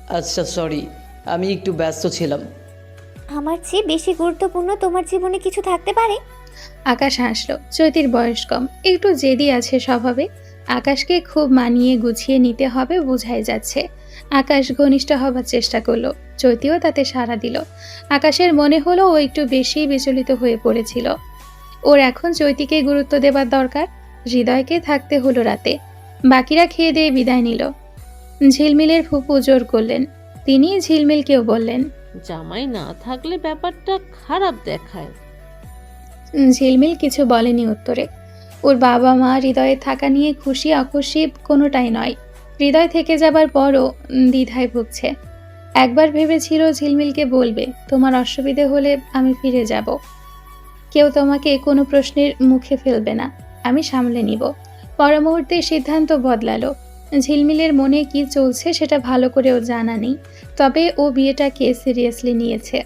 আচ্ছা সরি, আমি একটু ব্যস্ত ছিলাম। আমার চেয়ে বেশি গুরুত্বপূর্ণ তোমার জীবনে কিছু থাকতে পারে? আকাশ হাসল। চৈতির বয়স কম, একটু জেদি আছে স্বভাবে। আকাশকে খুব মানিয়ে গুছিয়ে নিতে হবে বোঝাই যাচ্ছে। আকাশ ঘনিষ্ঠ হবার চেষ্টা করলো, চৈতিও তাতে সাড়া দিল। আকাশের মনে হলো ও একটু বেশি বিচলিত হয়ে পড়েছিল। ওর এখন চৈতিকে গুরুত্ব দেবার দরকার। হৃদয়কে থাকতে হলো রাতে। বাকিরা খেয়ে দিয়ে বিদায় নিল। ঝিলমিলের ফুপু জোর করলেন। তিনি ঝিলমিলকেও বললেন। জামাই না থাকলে ব্যাপারটা খারাপ দেখায়। ঝিলমিল কিছু বলেনি উত্তরে। ওর বাবা মা হৃদয়ে থাকা নিয়ে খুশি অখুশি কোনোটাই নয়। হৃদয় থেকে যাবার পরও দ্বিধায় ভুগছে। একবার ভেবেছিল ঝিলমিলকে বলবে, তোমার অসুবিধে হলে আমি ফিরে যাব। কেউ তোমাকে কোনো প্রশ্নের মুখে ফেলবে না, আমি সামলে নিব। পর মুহূর্তে সিদ্ধান্ত বদলালো। ঝিলমিলের মনে কি চলছে সেটা ভালো করেও জানা নেই, তবে ও বিয়েটাকে সিরিয়াসলি নিয়েছে।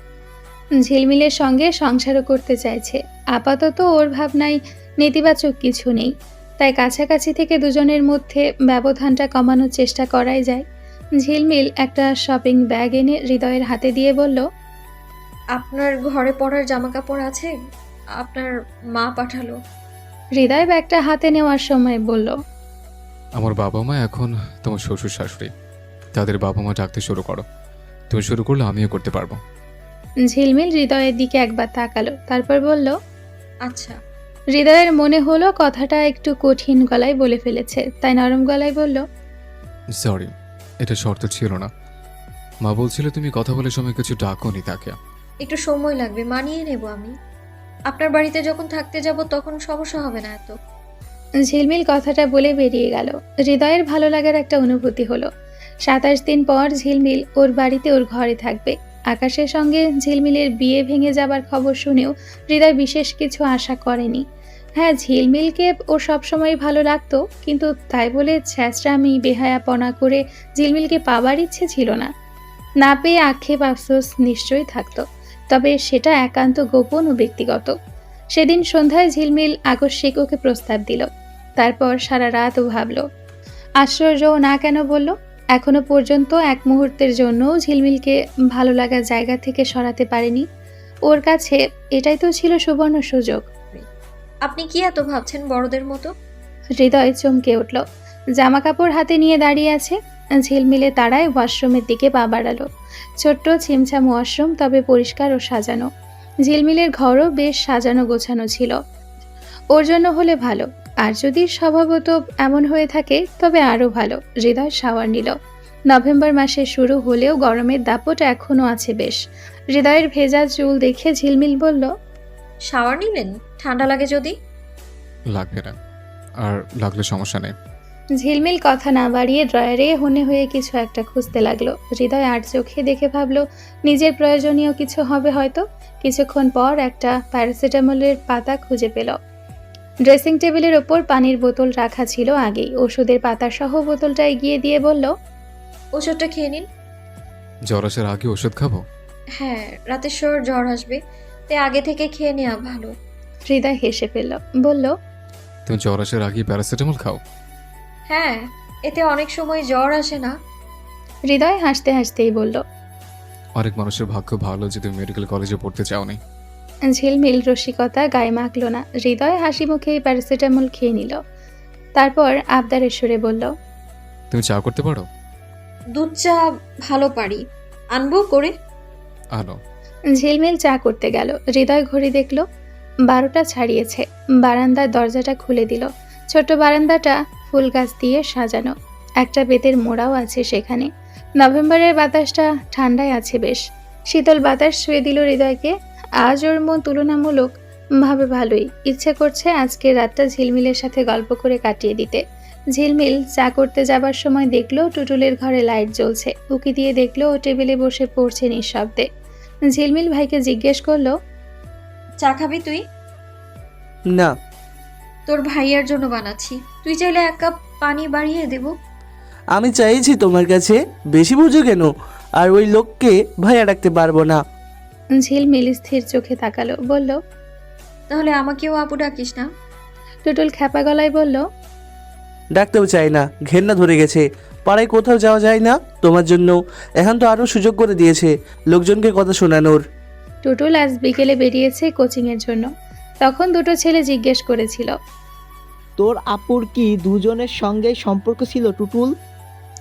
ঝিলমিলের সঙ্গে সংসারও করতে চাইছে। আপাতত ওর ভাবনায় নেতিবাচক কিছু নেই, তাই কাছাকাছি থেকে দুজনের মধ্যে ব্যবধানটা কমানোর চেষ্টা করাই যায়। ঝিলমিল একটা শপিং ব্যাগ এনে হৃদয়ের হাতে দিয়ে বলল, আপনার ঘরে পরার জামা কাপড় আছে? আপনার মা পাঠালো। হৃদয় ব্যাগটা হাতে নেওয়ার সময় বলল, আমার বাবা মা এখন তোমার শ্বশুর শাশুড়ি, তাদের বাবা মা ডাকতে শুরু করো। তুমি শুরু করলে আমিও করতে পারবো। ঝিলমিল হৃদয়ের দিকে একবার তাকালো, তারপর বলল। আচ্ছা। হৃদয়ের মনে হলো কথাটা একটু কঠিন গলায় বলে ফেলেছে, তাই নরম গলায় বলল, সরি, এটা শর্ত ছিল না। মা বলছিল তুমি কথা বলে সময় কিছু ডাকোনি তাকে। একটু সময় লাগবে, মানিয়ে নেব আমি। আপনার বাড়িতে যখন থাকতে যাব তখন সমস্যা হবে না এত। ঝিলমিল কথাটা বলে বেরিয়ে গেল। হৃদয়ের ভালো লাগার একটা অনুভূতি হলো। 27 দিন পর ঝিলমিল ওর বাড়িতে ওর ঘরে থাকবে। আকাশের সঙ্গে ঝিলমিলের বিয়ে ভেঙে যাবার খবর শুনেও হৃদয় বিশেষ কিছু আশা করেনি। হ্যাঁ, ঝিলমিলকে ও সবসময় ভালো লাগতো, কিন্তু তাই বলে ছ্যাঁচড়ামি বেহায়াপনা করে ঝিলমিলকে পাবার ইচ্ছে ছিল না। না পেয়ে আক্ষেপ আফসোস নিশ্চয়ই থাকতো, তবে সেটা একান্ত গোপন ও ব্যক্তিগত। সেদিন সন্ধ্যায় ঝিলমিল আকস্মিক ওকে প্রস্তাব দিল। তারপর সারা রাত ও ভাবল। আশ্চর্য ও না কেন বলল। এখনো পর্যন্ত এক মুহূর্তের জন্যও ঝিলমিলকে ভালো লাগার জায়গা থেকে সরাতে পারেনি। ওর কাছে এটাই তো ছিল সুবর্ণ সুযোগ। আপনি কি এত ভাবছেন বড়দের মতো? হৃদয় চমকে উঠল। জামা কাপড় হাতে নিয়ে দাঁড়িয়ে আছে। ঝিলমিলে তারায় ওয়াশরুমের দিকে পা বাড়ালো। ছোট্ট ছিমছাম ওয়াশরুম, তবে পরিষ্কার ও সাজানো। ঝিলমিলের ঘরও বেশ সাজানো গোছানো ছিল। ওর জন্য হলে ভালো, আর যদি স্বভাবত এমন হয়ে থাকে তবে আরও ভালো। হৃদয় শাওয়ার নিল। নভেম্বর মাসে শুরু হলেও গরমের দাপট এখনও আছে বেশ। হৃদয়ের ভেজা চুল দেখে ঝিলমিল বলল, শাওয়ার নিলেন? ঠান্ডা লাগে যদি। লাগবে না, আর লাগলে সমস্যা নেই। ঝিলমিল কথা না বাড়িয়ে ড্রয়ারে হনে হয়ে কিছু একটা খুঁজতে লাগলো। হৃদয় আর চোখে দেখে ভাবলো নিজের প্রয়োজনীয় কিছু হবে হয়তো। কিছুক্ষণ পর একটা প্যারাসিটামলের পাতা খুঁজে পেল। ড্রেসিং টেবিলের ওপর পানির বোতল রাখা ছিল আগেই। ওষুধের পাতা সহ বোতলটা এগিয়ে দিয়ে বলল, ওষুধটা খেয়ে নিন। জ্বর আসার আগে ওষুধ খাবো? হ্যাঁ, রাতে শোর জ্বর আসবে, তাই আগে থেকে খেয়ে নেওয়া ভালো। হৃদয় হেসে ফেলল, বলল, তুমি জ্বর আসার আগে প্যারাসিটামল খাও? হ্যাঁ, এতে অনেক সময় জ্বর আসে না। হৃদয় হাসতে হাসতেই বলল। অনেক মানুষের ভাগ্য ভালো যে তুমি মেডিকেল কলেজে পড়তে চাওনি। ঝিলমিল রসিকতা গায়ে মাখল না। হৃদয় হাসি মুখে প্যারাসিটামল খেয়ে নিল। তারপর আবদারের সুরে বলল, তুমি চা করতে পারো? দুধ চা ভালো পারি, আনবো করে? আনো। ঝিলমিল চা করতে গেল। হৃদয় ঘড়ি দেখল 12টা ছাড়িয়েছে। বারান্দার দরজাটা খুলে দিল। ছোট্ট বারান্দাটা ফুল গাছ দিয়ে সাজানো। একটা বেতের মোড়াও আছে সেখানে। নভেম্বরের বাতাসটা ঠান্ডায় আছে বেশ। শীতল বাতাস ছুঁয়ে দিল হৃদয়কে। আজ ওর মন তুলনামূলক ভাবে ভালোই। ইচ্ছে করছে আজকের রাতটা ঝিলমিলের সাথে গল্প করে কাটিয়ে দিতে। ঝিলমিল চা করতে যাবার সময় দেখলো টুটুলের ঘরে লাইট জ্বলছে। উকি দিয়ে দেখলো ও টেবিলে বসে পড়ছে নিঃশব্দে। ঝিলমিল ভাইকে জিজ্ঞেস করলো, চা খাবি তুই? না। তোর ভাইয়ার জন্য বানাচ্ছি, তুই চাইলে 1 কাপ পানি বাড়িয়ে দেব। আমি চাইছি তোমার কাছে, বেশি বুঝো কেন? আর ওই লোককে ভাইয়া ডাকতে পারবো না। ঝিলমিল স্থির চোখে তাকালো, বলল, তাহলে আমাকেও আপু ডাকিস না। টুটুল খ্যাপা গলায় বলল, ডাকতেও চাই না, ঘেন্না ধরে গেছে। পাড়ায় কোথাও যাওয়া যায় না তোমার জন্য? এখন তো আরও সুযোগ করে দিয়েছে লোকজনকে কথা শোনানোর। টুটুল আজ বিকেলে বেরিয়েছে কোচিংয়ের জন্য। তখন দুটো ছেলে জিজ্ঞেস করেছিল। তোর আপুর কি দুজনের সঙ্গে সম্পর্ক ছিল টুটুল?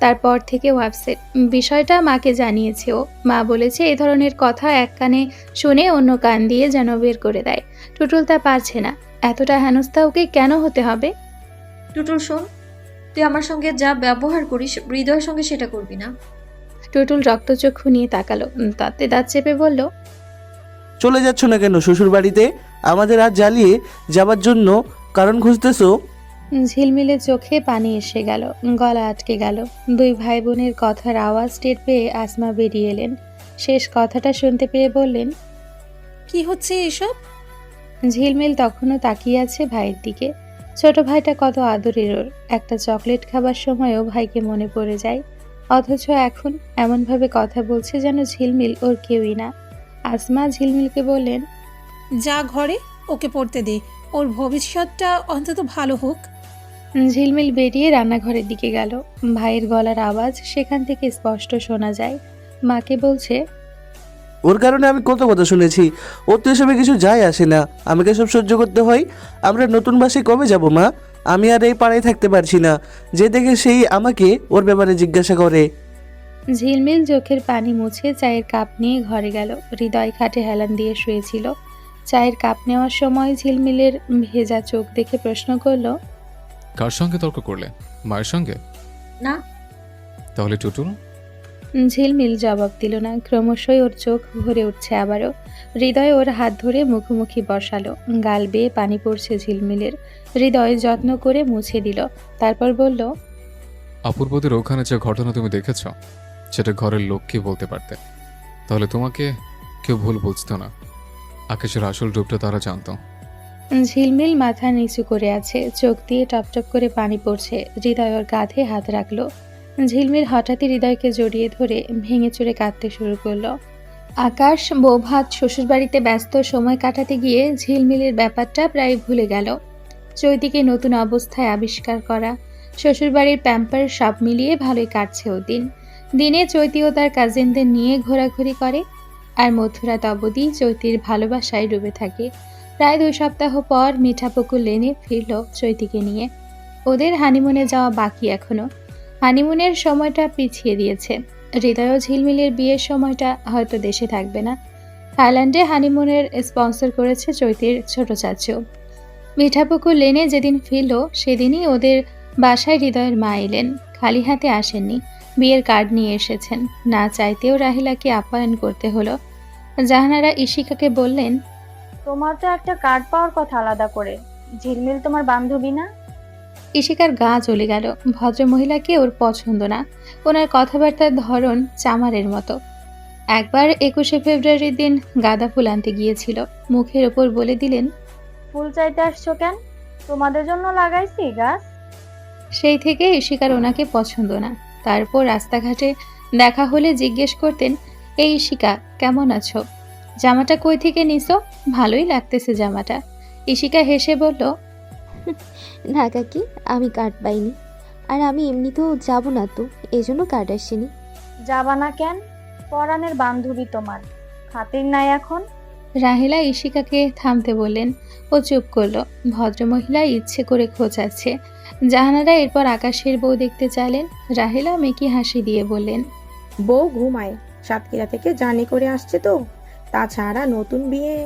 তারপর থেকে ওয়েবসাইট বিষয়টা মাকে জানিয়েছে ও। মা বলেছে এই ধরনের কথা এক কানে শুনে অন্য কান দিয়ে যেন বের করে দেয়। টুটুল তা পারছে না। এতটা হেনস্থা ওকে কেন হতে হবে? টুটুল শোন, তুই আমার সঙ্গে যা ব্যবহার করিস হৃদয়ের সঙ্গে সেটা করবি না। টুটুল রক্তচক্ষু নিয়ে তাকালো, তাতে দাঁত চেপে বলল, চলে যাচ্ছ না কেন শ্বশুর বাড়িতে? আমাদের আজ জ্বালিয়ে যাবার জন্য কারণ খুঁজতেছো? ঝিলমিলে চোখে পানি এসে গেল, গলা আটকে গেল। দুই ভাই বোনের কথার আওয়াজ টের পেয়ে আসমা বেরিয়ে এলেন। শেষ কথাটা শুনতে পেয়ে বললেন, কি হচ্ছে এসব? ঝিলমিল তখনও তাকিয়ে আছে ভাইয়ের দিকে। ছোট ভাইটা কত আদরের ওর। একটা চকলেট খাবার সময়ও ভাইকে মনে পড়ে যায়, অথচ এখন এমনভাবে কথা বলছে যেন ঝিলমিল ওর কেউই না। আসমা ঝিলমিলকে বললেন, যা ঘরে, ওকে পড়তে দে, ওর ভবিষ্যৎটা অন্তত ভালো হোক। ঝিলমিল বেরিয়ে রান্নাঘরের দিকে গেল। ভাইয়ের গলার আওয়াজ সেখান থেকে স্পষ্ট শোনা যায়। মাকে বলছে, ওর কারণে আমি কত কথা শুনেছি, ওর তো এসবে কিছু যায় আসে না, আমাকে সব সহ্য করতে হয়। আমরা নতুন বাসে কবে যাব মা? আমি আর এই পাড়ায় থাকতে পারছি না। যে দেখে সেই আমাকে ওর ব্যাপারে জিজ্ঞাসা করে। ঝিলমিল চোখের পানি মুছে চায়ের কাপ নিয়ে ঘরে গেল। হৃদয় খাটে হেলান দিয়ে শুয়েছিল। চায়ের কাপ নেওয়ার সময় ঝিলমিলের ভেজা চোখ দেখে প্রশ্ন করলো, কার সঙ্গে তর্ক করলে? মায়ের সঙ্গে? না। তাহলে টুটুল? ঝিলমিল জবাব দিল না। ক্রমশই ওর চোখ ভরে উঠছে আবারও। হৃদয় ওর হাত ধরে মুখোমুখি বসালো। গাল বেয়ে পানি পড়ছে ঝিলমিলের। হৃদয় যত্ন করে মুছে দিল। তারপর বলল, অপূর্বদের ওখানে যে ঘটনা তুমি দেখেছ, সেটা ঘরের লোককে বলতে পারতে, তাহলে তোমাকে কেউ ভুল বুঝতো না। আকাশের আসল রূপটা তারা জানতো। ঝিলমিল মাথা নিচু করে আছে, চোখ দিয়ে টপটপ করে পানি পড়ছে। হৃদয় ওর কাঁধে হাত রাখলো। ঝিলমিল হঠাৎই হৃদয়কে জড়িয়ে ধরে ভেঙে চুরে কাঁদতে শুরু করলো। আকাশ বৌভাত শ্বশুরবাড়িতে ব্যস্ত সময় কাটাতে গিয়ে ঝিলমিলের ব্যাপারটা প্রায় ভুলে গেল। চৈতিকে নতুন অবস্থায় আবিষ্কার করা, শ্বশুরবাড়ির প্যাম্পার সব মিলিয়ে ভালোই কাটছে ও দিন। দিনে চৈতি ও তার কাজিনদের নিয়ে ঘোরাঘুরি করে, আর মধ্যরাত অবধি চৈতির ভালোবাসায় ডুবে থাকে। প্রায় 2 সপ্তাহ পর মিঠাপুকুর লেনে ফিরল চৈতিকে নিয়ে। ওদের হানিমুনে যাওয়া বাকি এখনো। হানিমুনের সময়টা পিছিয়ে দিয়েছে। হৃদয় ও ঝিলমিলের বিয়ের সময়টা হয়তো দেশে থাকবে না। থাইল্যান্ডে হানিমুনের স্পন্সর করেছে চৈতির ছোট চাচু। মিঠাপুকুর লেনে যেদিন ফিরল সেদিনই ওদের বাসায় হৃদয়ের মা এলেন। খালি হাতে আসেননি, বিয়ের কার্ড নিয়ে এসেছেন। না চাইতেও রাহিলাকে আপ্যায়ন করতে হলো। জাহানারা ইশিকাকে বললেন, তোমার তো একটা কার্ড পাওয়ার কথা আলাদা করে। ঝিলমিল তোমার বান্ধবী না? ইশিকার গা জ্বলে গেল। ভদ্রমহিলাকে ওর পছন্দ না। ওনার কথাবার্তার ধরন চামারের মতো। একবার 21শে ফেব্রুয়ারির দিন গাঁদা ফুল আনতে গিয়েছিল, মুখের ওপর বলে দিলেন, ফুল চাইতে আসছো কেন? তোমাদের জন্য লাগাইছি গাছ। সেই থেকে ইশিকার ওনাকে পছন্দ না। তারপর রাস্তাঘাটে দেখা হলে জিজ্ঞেস করতেন, এই ইশিকা কেমন আছো? জামাটা কই থেকে নিছো? ভালোই লাগতেছে জামাটা। ইশিকা হেসে বলল, না কাকি, আমি কার্ড পাইনি, আর আমি এমনিতেও যাব না তো, এজন্য কার্ড আসেনি। যাবা না কেন? পরাণের বান্ধবী তোমার, খাতির নাই এখন? রাহিলা ইশিকাকে থামতে বললেন। ও চুপ করলো। ভদ্রমহিলা ইচ্ছে করে খোঁচাচ্ছে। জাহানারা এরপর আকাশের বউ দেখতে চাইলেন। রাহিলা মেকি হাসি দিয়ে বললেন, বউ ঘুমায়, সাতক্ষীরা থেকে জার্নি করে আসছে তো, তাছাড়া নতুন বিয়ে।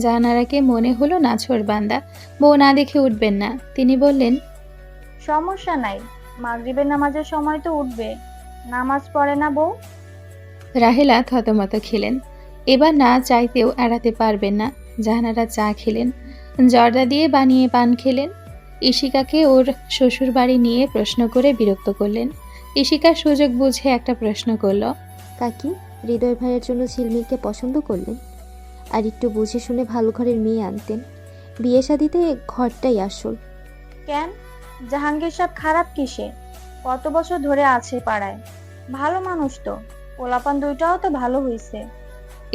জাহানারাকে মনে হলো নাছোড় বান্দা, বউ না দেখে উঠবেন না। তিনি বললেন, সমস্যা নাই, মাগরিবের নামাজের সময় তো উঠবে। নামাজ পড়ে না বউ? রাহেলা থতমত খেলেন। এবার না চাইতেও এড়াতে পারবেন না। জাহানারা চা খেলেন, জর্দা দিয়ে বানিয়ে পান খেলেন। ইশিকাকে ওর শ্বশুর বাড়ি নিয়ে প্রশ্ন করে বিরক্ত করলেন। ইশিকার সুযোগ বুঝে একটা প্রশ্ন করল, কাকি, হৃদয় ভাইয়ের জন্য ঝিলমিলকে পছন্দ করলেন? আর একটু বুঝে শুনে ভালো ঘরের মেয়ে আনতেন। বিয়ে শাদিতে ঘরটাই আসল। কেন? জাহাঙ্গীর সাহেব খারাপ কিসে? কত বছর ধরে আছে পাড়ায়, ভালো মানুষ তো। পোলাপান দুইটাও তো ভালো হইছে।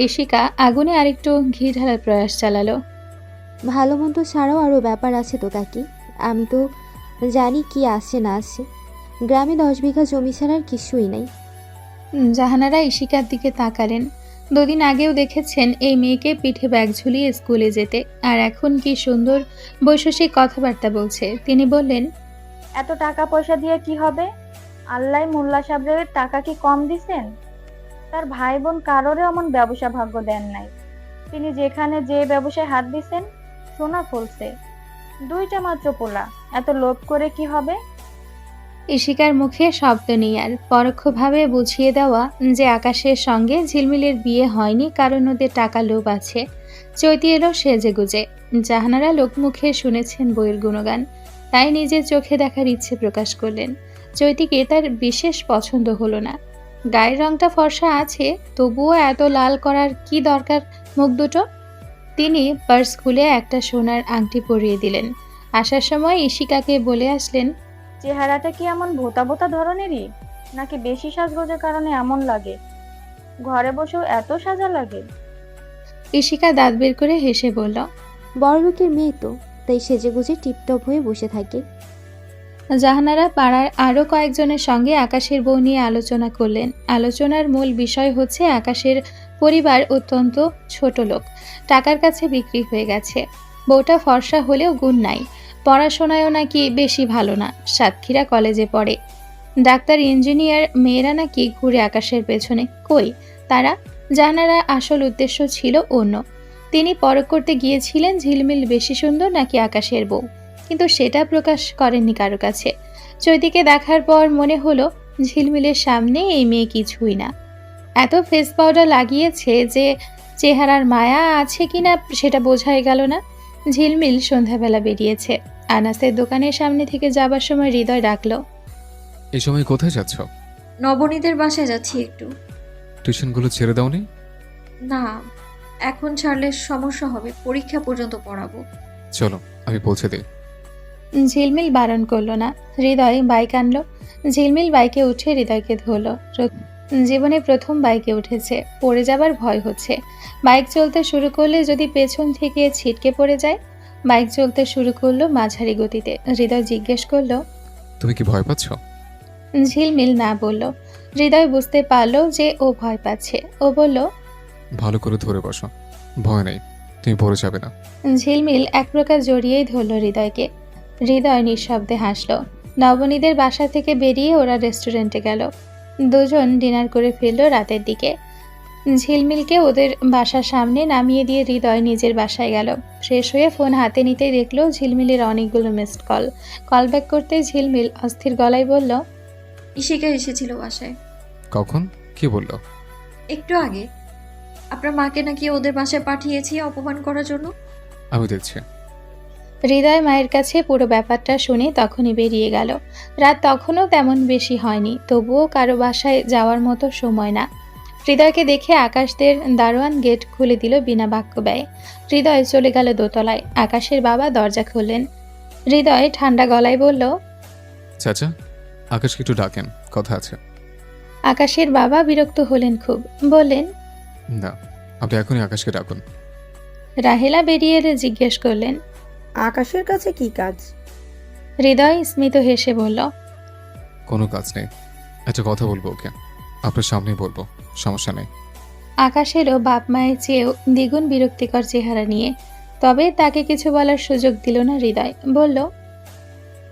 ইশিকা আগুনে আরেকটু ঘি ঢালার প্রয়াস চালালো। ভালো মন্দ ছাড়াও আরও ব্যাপার আছে তো কাকি, আমি তো জানি কি আসে না আসে। গ্রামে 10 বিঘা জমি ছাড়া আর কিছুই নাই। জাহানারা ইশিকার দিকে তাকালেন। দুদিন আগেও দেখেছেন এই মেয়েকে পিঠে ব্যাগ ঝুলিয়ে স্কুলে যেতে, আর এখন কি সুন্দর বৈশাসিক কথাবার্তা বলছে। তিনি বললেন, এত টাকা পয়সা দিয়ে কি হবে? আল্লাহ মোল্লা সাহেবের টাকা কি কম দিছেন? তার ভাই বোন কারোরে এমন ব্যবসা ভাগ্য দেন নাই। তিনি যেখানে যে ব্যবসায় হাত দিছেন সোনা ফলছে। 2টা মাত্র পোলা, এত লোভ করে কি হবে? ইশিকার মুখে শব্দ নেই, আর পরোক্ষভাবে বুঝিয়ে দেওয়া যে আকাশের সঙ্গে ঝিলমিলের বিয়ে হয়নি কারণ ওদের টাকা লোভ আছে। চৈতি এলো সেজে গুজে। জাহানারা লোকমুখে শুনেছেন বইয়ের গুণগান, তাই নিজের চোখে দেখার ইচ্ছে প্রকাশ করলেন। চৈতিকে তার বিশেষ পছন্দ হলো না। গায়ের রংটা ফর্সা আছে, তবুও এত লাল করার কি দরকার মুখ দুটো? তিনি পার্স খুলে একটা সোনার আংটি পরিয়ে দিলেন। আসার সময় ইশিকাকে বলে আসলেন, চেহারাটা কি এমন ভোতা ভোতা ধরনেরই, নাকি বেশি সাজগোজের কারণে এমন লাগে? ঘরে বসেও এত সাজা লাগে? ইশিকা দাঁত বের করে হেসে বলল, বড়লোকের মেয়ে তো, তাই সেজেগুজে টিপটপ হয়ে বসে থাকে। জাহানারা পাড়ার আরও কয়েকজনের সঙ্গে আকাশের বউ নিয়ে আলোচনা করলেন। আলোচনার মূল বিষয় হচ্ছে আকাশের পরিবার অত্যন্ত ছোট লোক, টাকার কাছে বিক্রি হয়ে গেছে। বউটা ফর্সা হলেও গুণ নাই, পড়াশোনায়ও নাকি বেশি ভালো না, সাতক্ষীরা কলেজে পড়ে। ডাক্তার ইঞ্জিনিয়ার মেয়েরা নাকি ঘুরে আকাশের পেছনে। কই তারা? জাহানারা আসল উদ্দেশ্য ছিল অন্য। তিনি পরখ করতে গিয়েছিলেন ঝিলমিল বেশি সুন্দর নাকি আকাশের বউ, কিন্তু সেটা প্রকাশ করেননি কারো কাছে। চৈতিকে দেখার পর মনে হলো ঝিলমিলের সামনে এই মেয়ে কিছুই না। এত ফেস পাউডার লাগিয়েছে যে চেহারার মায়া আছে কিনা সেটা বোঝাই গেল না। ঝিলমিল সন্ধ্যাবেলা বেরিয়েছে। আনাসের দোকানের সামনে থেকে যাবার সময় হৃদয় ডাকলো, এই সময় কোথায় যাচ্ছ? নবনীদের বাসায় যাচ্ছি একটু। টিউশনগুলো ছেড়ে দাওনি? না, এখন ছাড়লে সমস্যা হবে, পরীক্ষা পর্যন্ত পড়াবো। চলো আমি পৌঁছে দিই। ঝিলমিল বারণ করলো না। হৃদয় বাইক আনলো। ঝিলমিল বাইকে উঠে হৃদয়কে ধরলো। জীবনে প্রথম বাইকে উঠেছে, পড়ে যাবার ভয় হচ্ছে। বাইক চলতে শুরু করলে যদি পেছন থেকে ছিটকে পড়ে যায়। বাইক চলতে শুরু করলো মাঝারি গতিতে। হৃদয় জিজ্ঞেস করলো, তুমি কি ভয় পাচ্ছ? ঝিলমিল না বলল। হৃদয় বুঝতে পারলো যে ও ভয় পাচ্ছে। ও বলল, ভালো করে ধরে বসো, ভয় নেই, তুমি পড়ে যাবে না। ঝিলমিল এক প্রকার জড়িয়েই ধরল হৃদয়কে। হৃদয় নিঃশব্দে হাসলো। নবনীদের বাসা থেকে বেরিয়ে ওরা রেস্টুরেন্টে গেল। দুজন ডিনার করে ফিরল রাতের দিকে। ঝিলমিলকে ওদের বাসার সামনে নামিয়ে দিয়ে হৃদয় নিজের বাসায় গেল। ফ্রেশ হয়ে ফোন হাতে নিতেই দেখলো ঝিলমিলের অনেকগুলো মিসড কল ব্যাক করতে ঝিলমিল অস্থির গলায় বলল, ইশিকা এসেছিল বাসায়। কখন? কি বললো? একটু আগে। আপনার মাকে নাকি ওদের বাসায় পাঠিয়েছি অপমান করার জন্য। আমি দেখছি। হৃদয় মায়ের কাছে পুরো ব্যাপারটা শুনে তখনই বেরিয়ে গেল। রাত তখনও তেমন বেশি হয়নি, তবুও কারো বাসায় যাওয়ার মতো সময় না। হৃদয়কে দেখে আকাশদের দারোয়ান গেট খুলে দিল বিনা বাক্য ব্যয়ে। হৃদয় চলে গেল দোতলায়। আকাশের বাবা দরজা খুললেন। হৃদয় ঠান্ডা গলায় বলল, চাচা, আকাশকে একটু ডাকেন, কথা আছে। আকাশের বাবা বিরক্ত হলেন খুব, বললেন, না, আপনি এখনই আকাশকে ডাকুন। রাহেলা বেরিয়ে এলে জিজ্ঞেস করলেন, আকাশের কাছে কি কাজ? হৃদয় স্মিত হেসে বলল, কোনো কাজ নেই, একটা কথা বলবো ওকে, আপনার সামনেই বলবো, সমস্যা নেই। আকাশেরও বাপ মায়ের চেয়েও দ্বিগুণ বিরক্তিকর চেহারা নিয়ে। তবে তাকে কিছু বলার সুযোগ দিল না হৃদয়। বলল,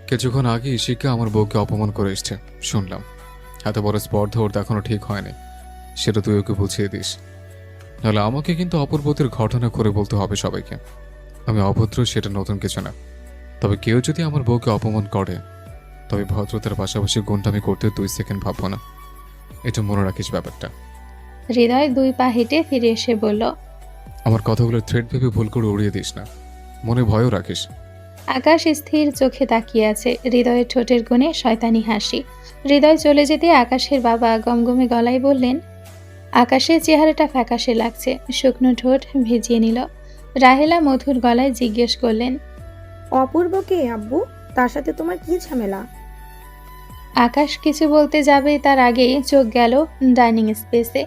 কিছুক্ষণ আগে ইশিকা আমার বউকে অপমান করে এসছে, শুনলাম। এত বড় স্পর্ধা ওর দেখানো ঠিক হয়নি, সেটা তুই ওকে বুঝিয়ে দিস, নাহলে আমাকে কিন্তু অপূর্বদের ঘটনা করে বলতে হবে সবাইকে। আমি অভদ্র সেটা নতুন কিছু না, তবে কেউ যদি আমার বউকে অপমান করে তবে ভদ্রতার পাশাপাশি গুণটামি করতে 2 সেকেন্ড ভাববো না, এটা মনে রাখিস ব্যাপারটা। হৃদয় 2 পা হেঁটে ফিরে এসে বলল, আমার কথাগুলোর থ্রেড ভেবে ভুল করে উড়িয়ে দিস না, মনে ভয়ও রাখিস। আকাশ স্থির চোখে তাকিয়ে আছে। হৃদয়ের ঠোঁটের কোণে শয়তানি হাসি। হৃদয় চলে যেতে আকাশের বাবা গমগমে গলায় বললেন, আকাশের চেহারাটা ফ্যাকাশে লাগছে। শুকনো ঠোঁট ভিজিয়ে নিল। রাহেলা মধুর গলায় জিজ্ঞেস করলেন, অপূর্বকে আব্বু, তার সাথে তোমার কি ঝামেলা? আকাশ কিছু বলতে যাবে তার আগেই চোখ গেল ডাইনিং স্পেসে।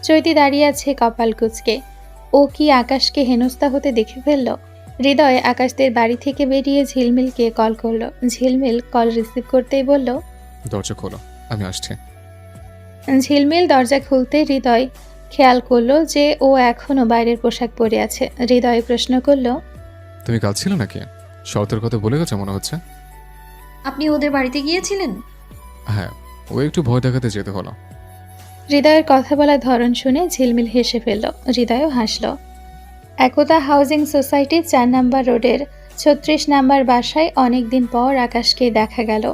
চৈতি দাঁড়িয়ে আছে কপাল কুঁচকে। ও কি আকাশকে হেনস্থা হতে দেখে ফেলল? হৃদয় আকাশদের বাড়ি থেকে বেরিয়ে ঝিলমিলকে কল করলো। ঝিলমিল কল রিসিভ করতেই বলল, দরজা খোলো, আমি আসছি। ঝিলমিল দরজা খুলতে হৃদয় খেয়াল করলো যে ও এখনো বাইরের পোশাক পরে আছে। হৃদয় প্রশ্ন করলো, তুমি কাল ছিল নাকি? শর্তের কথা বলে গেছে মনে হচ্ছে। আপনি ওদের বাড়িতে গিয়েছিলেন? হ্যাঁ, ও একটু ভয় দেখাতে যেতে হলো। হৃদয়ের কথা বলার ধরন শুনে ঝিলমিল হেসে ফেলল। হৃদয়ও হাসল। একতা হাউজিং সোসাইটির 4 নম্বর রোডের 36 নম্বর বাসায় অনেকদিন পর আকাশকে দেখা গেল।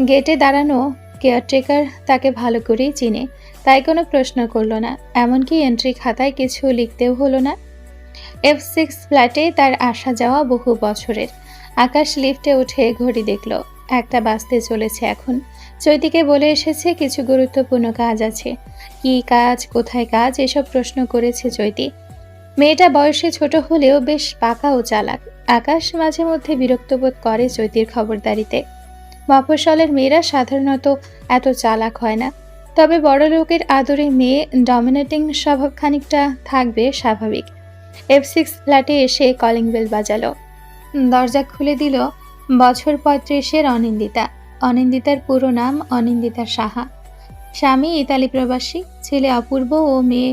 গেটে দাঁড়ানো কেয়ারটেকার তাকে ভালো করেই চিনে, তাই কোনো প্রশ্ন করলো না। এমনকি এন্ট্রি খাতায় কিছু লিখতেও হলো না। F6 ফ্ল্যাটে তার আসা যাওয়া বহু বছরের। আকাশ লিফটে উঠে ঘড়ি দেখল, 1টা বাজতে চলেছে এখন। চৈতিকে বলে এসেছে কিছু গুরুত্বপূর্ণ কাজ আছে। কী কাজ, কোথায় কাজ, এসব প্রশ্ন করেছে চৈতি। মেয়েটা বয়সে ছোট হলেও বেশ পাকা ও চালাক। আকাশ মাঝে মধ্যে বিরক্ত বোধ করে চৈতির খবরদারিতে। মফস্বলের মেয়েরা সাধারণত এত চালাক হয় না, তবে বড় লোকের আদরে মেয়ে ডমিনেটিং স্বভাব খানিকটা থাকবে স্বাভাবিক। F6 ফ্ল্যাটে এসে কলিং বেল বাজালো। দরজা খুলে দিল বছর 35-এর অনিন্দিতা। অনিন্দিতার পুরো নাম অনিন্দিতা সাহা। স্বামী ইতালি প্রবাসী, ছেলে অপূর্ব ও মেয়ে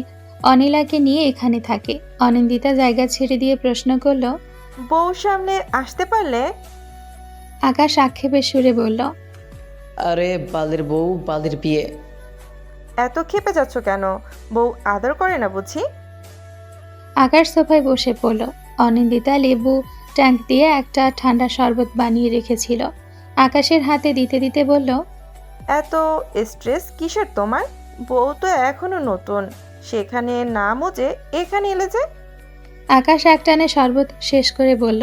অনিলাকে নিয়ে এখানে থাকে। অনিন্দিতা জায়গা ছেড়ে দিয়ে প্রশ্ন করল, বউ সামনে আসতে পারলে? আকাশ আক্ষেপের সুরে বলল, আরে বালের বউ, বালের বিয়ে। এত ক্ষেপে যাচ্ছ কেন? বউ আদর করে না বুঝি? আকাশ সোফায় বসে পড়ল। অনিন্দিতা লেবু ট্যাঙ্ক দিয়ে একটা ঠান্ডা শরবত বানিয়ে রেখেছিল। আকাশের হাতে দিতে দিতে বলল, এত স্ট্রেস কিসের তোমার? বউ তো এখনো নতুন, সেখানে নামও যে এখানে এলে যে। আকাশ একটানে শরবত শেষ করে বলল,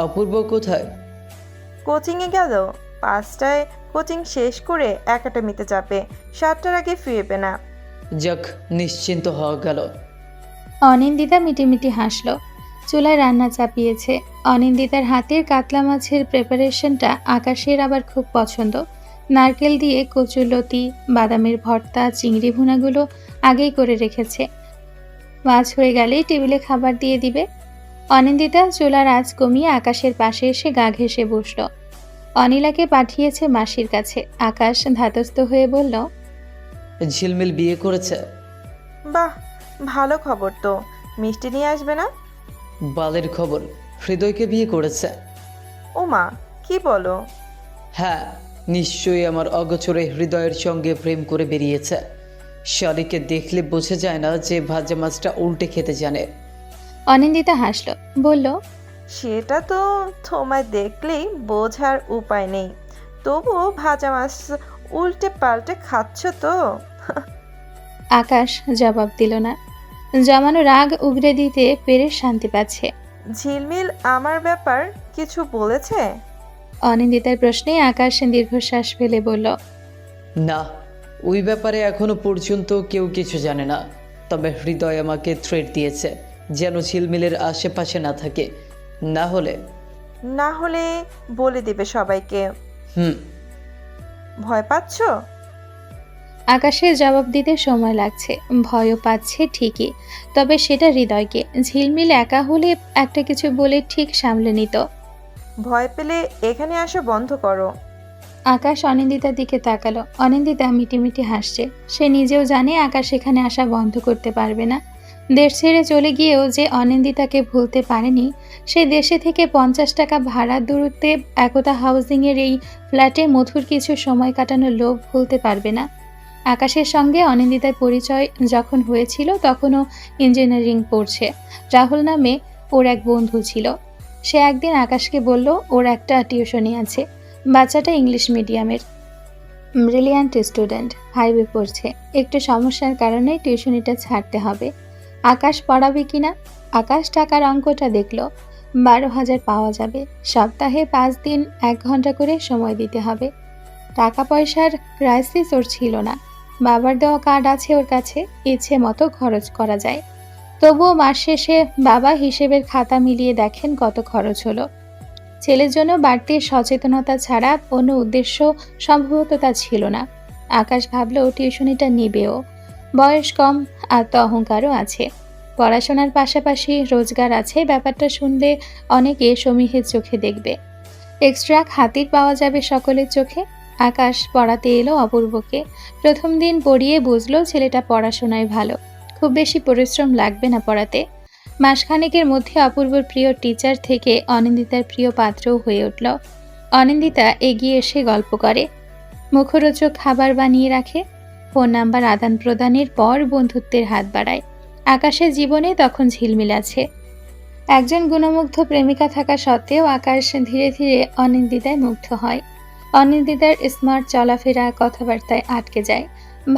অপূর্ব কোথায়? কোচিংয়ে গেল। 5টায় কোচিং শেষ করে একাডেমিতে যাবে, 7টার আগে ফিরবে না। যাক, নিশ্চিন্ত হওয়া গেল। অনিন্দিতা মিটিমিটি হাসল। চুলায় রান্না চাপিয়েছে। অনিন্দিতার হাতের কাতলা মাছের প্রিপারেশনটা আকাশের আবার খুব পছন্দ। নারকেল দিয়ে কচুলতি, বাদামের ভর্তা, চিংড়ি ভুনাগুলো আগেই করে রেখেছে। মাছ হয়ে গেলেই টেবিলে খাবার দিয়ে দিবে। অনিন্দিতা চুলার আঁচ কমিয়ে আকাশের পাশে এসে গা ঘেঁষে বসল। অনিলাকে পাঠিয়েছে মাসির কাছে। আকাশ ধাতস্থ হয়ে বলল, ঝিলমিল বিয়ে করেছে? বাহ, ভালো খবর তো। মিষ্টি নিয়ে আসবে না? বালের খবর, হৃদয়কে বিয়ে করেছে। ওমা, কি বলো? হ্যাঁ, নিশ্চয়ই আমার অগোচরে হৃদয়ের সঙ্গে প্রেম করে বেরিয়েছে। শালিকে দেখলে বোঝা যায় না যে ভাজা মাছটা উল্টে খেতে জানে। অনিন্দিতা হাসল, বলল, সেটা তো তোমায় দেখলেই বোঝার উপায় নেই। তবুও ভাজা মাছ উল্টে পাল্টে খাচ্ছ তো। আকাশ জবাব দিল না। জমানো রাগ উগরে দিতে পেরে শান্তি পাচ্ছে। ঝিলমিল আমার ব্যাপার কিছু বলেছে? অনিন্দিতার প্রশ্নে আকাশ দীর্ঘশ্বাস ফেলে বলল, না, ওই ব্যাপারে এখনো পর্যন্ত কেউ কিছু জানে না। তবে হৃদয় আমাকে থ্রেট দিয়েছে যেন ঝিলমিলের আশেপাশে না থাকে। না হলে বলে দিবে সবাইকে। ভয় পাচ্ছ? আকাশের জবাব দিতে সময় লাগছে। ভয়ও পাচ্ছে ঠিকই, তবে সেটা হৃদয়কে। ঝিলমিল একা হলে একটা কিছু বলে ঠিক সামলে নিত। ভয় পেলে এখানে আসা বন্ধ করো। আকাশ অনিন্দিতার দিকে তাকালো। অনিন্দিতা মিটিমিটি হাসছে। সে নিজেও জানে আকাশ এখানে আসা বন্ধ করতে পারবে না। দেশ ছেড়ে চলে গিয়েও যে অনিন্দিতাকে ভুলতে পারেনি, সে দেশে থেকে 50 টাকা ভাড়ার দূরত্বে একতা হাউজিংয়ের এই ফ্ল্যাটে মধুর কিছু সময় কাটানোর লোভ ভুলতে পারবে না। আকাশের সঙ্গে অনিন্দিতার পরিচয় যখন হয়েছিল তখনও ইঞ্জিনিয়ারিং পড়ছে। রাহুল নামে ওর এক বন্ধু ছিল। সে একদিন আকাশকে বলল ওর একটা টিউশনি আছে। বাচ্চাটা ইংলিশ মিডিয়ামের, ব্রিলিয়ান্ট স্টুডেন্ট, 5-এ পড়ছে। একটু সমস্যার কারণে টিউশনিটা ছাড়তে হবে। আকাশ পড়াবে কিনা? আকাশ টাকার অঙ্কটা দেখল। 12,000 পাওয়া যাবে। সপ্তাহে 5 দিন 1 ঘন্টা করে সময় দিতে হবে। টাকা পয়সার ক্রাইসিস ওর ছিল না। বাবার দেওয়া কার্ড আছে ওর কাছে, ইচ্ছে মতো খরচ করা যায়। তবুও মাস শেষে বাবা হিসেবের খাতা মিলিয়ে দেখেন কত খরচ হলো। ছেলের জন্য বাড়তি সচেতনতা ছাড়া অন্য উদ্দেশ্য সম্ভবত তা ছিল না। আকাশ ভাবল টিউশনিটা নিবেও। বয়স কম, আত্ম অহংকারও আছে। পড়াশোনার পাশাপাশি রোজগার আছে, ব্যাপারটা শুনলে অনেকে সমীহের চোখে দেখবে। এক্সট্রা খাতির পাওয়া যাবে সকলের চোখে। আকাশ পড়াতে এলো অপূর্বকে। প্রথম দিন পড়িয়ে বুঝলো ছেলেটা পড়াশোনায় ভালো, খুব বেশি পরিশ্রম লাগবে না পড়াতে। মাসখানেকের মধ্যে অপূর্বর প্রিয় টিচার থেকে অনিন্দিতার প্রিয় পাত্রও হয়ে উঠল। অনিন্দিতা এগিয়ে এসে গল্প করে, মুখরোচক খাবার বানিয়ে রাখে, ফোন নাম্বার আদান প্রদানের পর বন্ধুত্বের হাত বাড়ায়। আকাশের জীবনে তখন ঝিলমিল আছে। একজন গুণমুগ্ধ প্রেমিকা থাকা সত্ত্বেও আকাশ ধীরে ধীরে অনিন্দিতায় মুগ্ধ হয়। অনিন্দিতার স্মার্ট চলাফেরা, কথাবার্তায় আটকে যায়।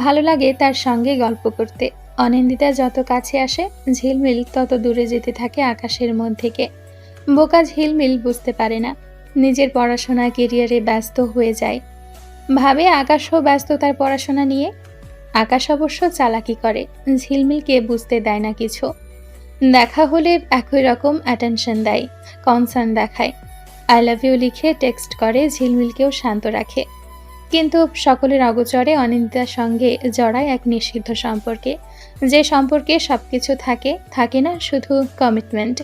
ভালো লাগে তার সঙ্গে গল্প করতে। অনিন্দিতা যত কাছে আসে, ঝিলমিল তত দূরে যেতে থাকে আকাশের মন থেকে। বোকা ঝিলমিল বুঝতে পারে না, নিজের পড়াশোনা কেরিয়ারে ব্যস্ত হয়ে যায়। ভাবে আকাশও ব্যস্ত তার পড়াশোনা নিয়ে। আকাশ অবশ্য চালাকি করে, ঝিলমিলকে বুঝতে দেয় না কিছু। দেখা হলে একই রকম অ্যাটেনশন দেয়, কনসার্ন দেখায়, আই লাভ ইউ লিখে টেক্সট করে, ঝিলমিলকেও শান্ত রাখে। কিন্তু সকলের অগোচরে অনিন্দিতার সঙ্গে জড়ায় এক নিষিদ্ধ সম্পর্কে, যে সম্পর্কে সবকিছু থাকে, থাকে না শুধু কমিটমেন্ট।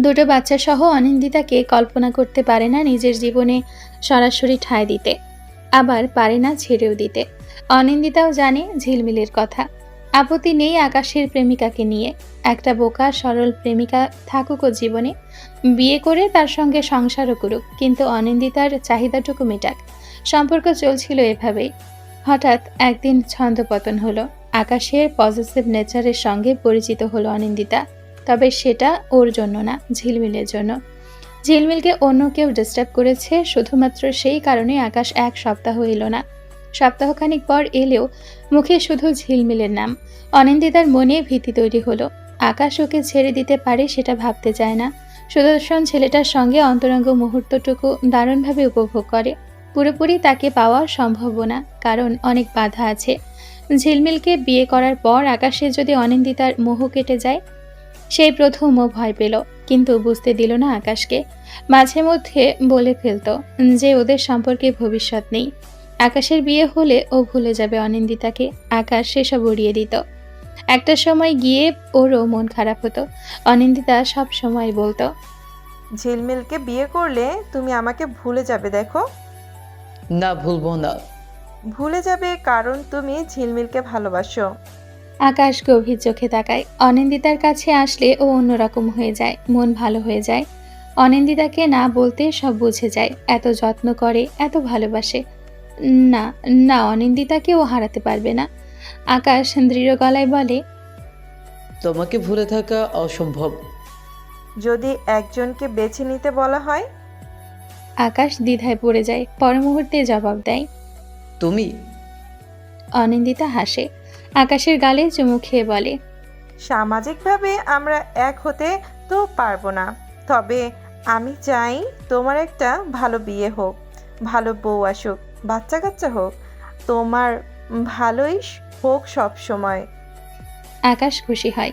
দুটো বাচ্চা সহ অনিন্দিতাকে কল্পনা করতে পারে না নিজের জীবনে সরাসরি ঠাঁই দিতে, আবার পারে না ছেড়েও দিতে। অনিন্দিতাও জানে ঝিলমিলের কথা। আপত্তি নেই আকাশের প্রেমিকাকে নিয়ে। একটা বোকা সরল প্রেমিকা থাকুকও জীবনে, বিয়ে করে তার সঙ্গে সংসারও করুক, কিন্তু অনিন্দিতার চাহিদাটুকু মেটাক। সম্পর্ক চলছিল এভাবেই। হঠাৎ একদিন ছন্দপতন হলো। আকাশের পজিটিভ নেচারের সঙ্গে পরিচিত হলো অনিন্দিতা, তবে সেটা ওর জন্য না, ঝিলমিলের জন্য। ঝিলমিলকে অন্য কেউ ডিস্টার্ব করেছে, শুধুমাত্র সেই কারণে আকাশ এক সপ্তাহ এলো না। সপ্তাহখানিক পর এলেও মুখে শুধু ঝিলমিলের নাম। অনিন্দিতার মনে ভীতি তৈরি হলো। আকাশ ওকে ছেড়ে দিতে পারে সেটা ভাবতে চায় না। সুদর্শন ছেলেটার সঙ্গে অন্তরঙ্গ মুহূর্তটুকু দারুণভাবে উপভোগ করে। পুরোপুরি তাকে পাওয়া সম্ভব না, কারণ অনেক বাধা আছে। ঝিলমিলকে বিয়ে করার পর আকাশে যদি অনিন্দিতার মোহ কেটে যায়, সেই প্রথম ও ভয় পেল, কিন্তু বুঝতে দিল না আকাশকে। মাঝে মধ্যে বলে ফেলতো যে ওদের সম্পর্কে ভবিষ্যৎ নেই। আকাশের বিয়ে হলে ও ভুলে যাবে অনিন্দিতাকে। আকাশ সেসব উড়িয়ে দিত। একটা সময় গিয়ে ওরও মন খারাপ হতো। অনিন্দিতা সব সময় বলতো, ঝিলমিলকে বিয়ে করলে তুমি আমাকে ভুলে যাবে। দেখো, না ভুলবো না। ভুলে যাবে কারণ তুমি ঝিলমিলকে ভালোবাসো। আকাশ গভীর চোখে তাকায়। অনিন্দিতার কাছে আসলে ও অন্যরকম হয়ে যায়, মন ভালো হয়ে যায়। অনিন্দিতাকে না বলতে সব বুঝে যায়। এত যত্ন করে, এত ভালোবাসে। না না, অনিন্দিতাকে ও হারাতে পারবে না। আকাশ দৃঢ় গলায় বলে, তোমাকে ভুলে থাকা অসম্ভব। যদি একজনকে বেছে নিতে বলা হয়? আকাশ দ্বিধায় পড়ে যায়, পর মুহূর্তে জবাব দেয়, তুমি। অনিন্দিতা হাসে। আকাশের গালে চুমু খেয়ে বলে, সামাজিকভাবে আমরা এক হতে তো পারবো না, তবে আমি চাই তোমার একটা ভালো বিয়ে হোক, ভালো বউ আসুক, বাচ্চা কাচ্চা হোক, তোমার ভালোই হোক সব সময়। আকাশ খুশি হয়।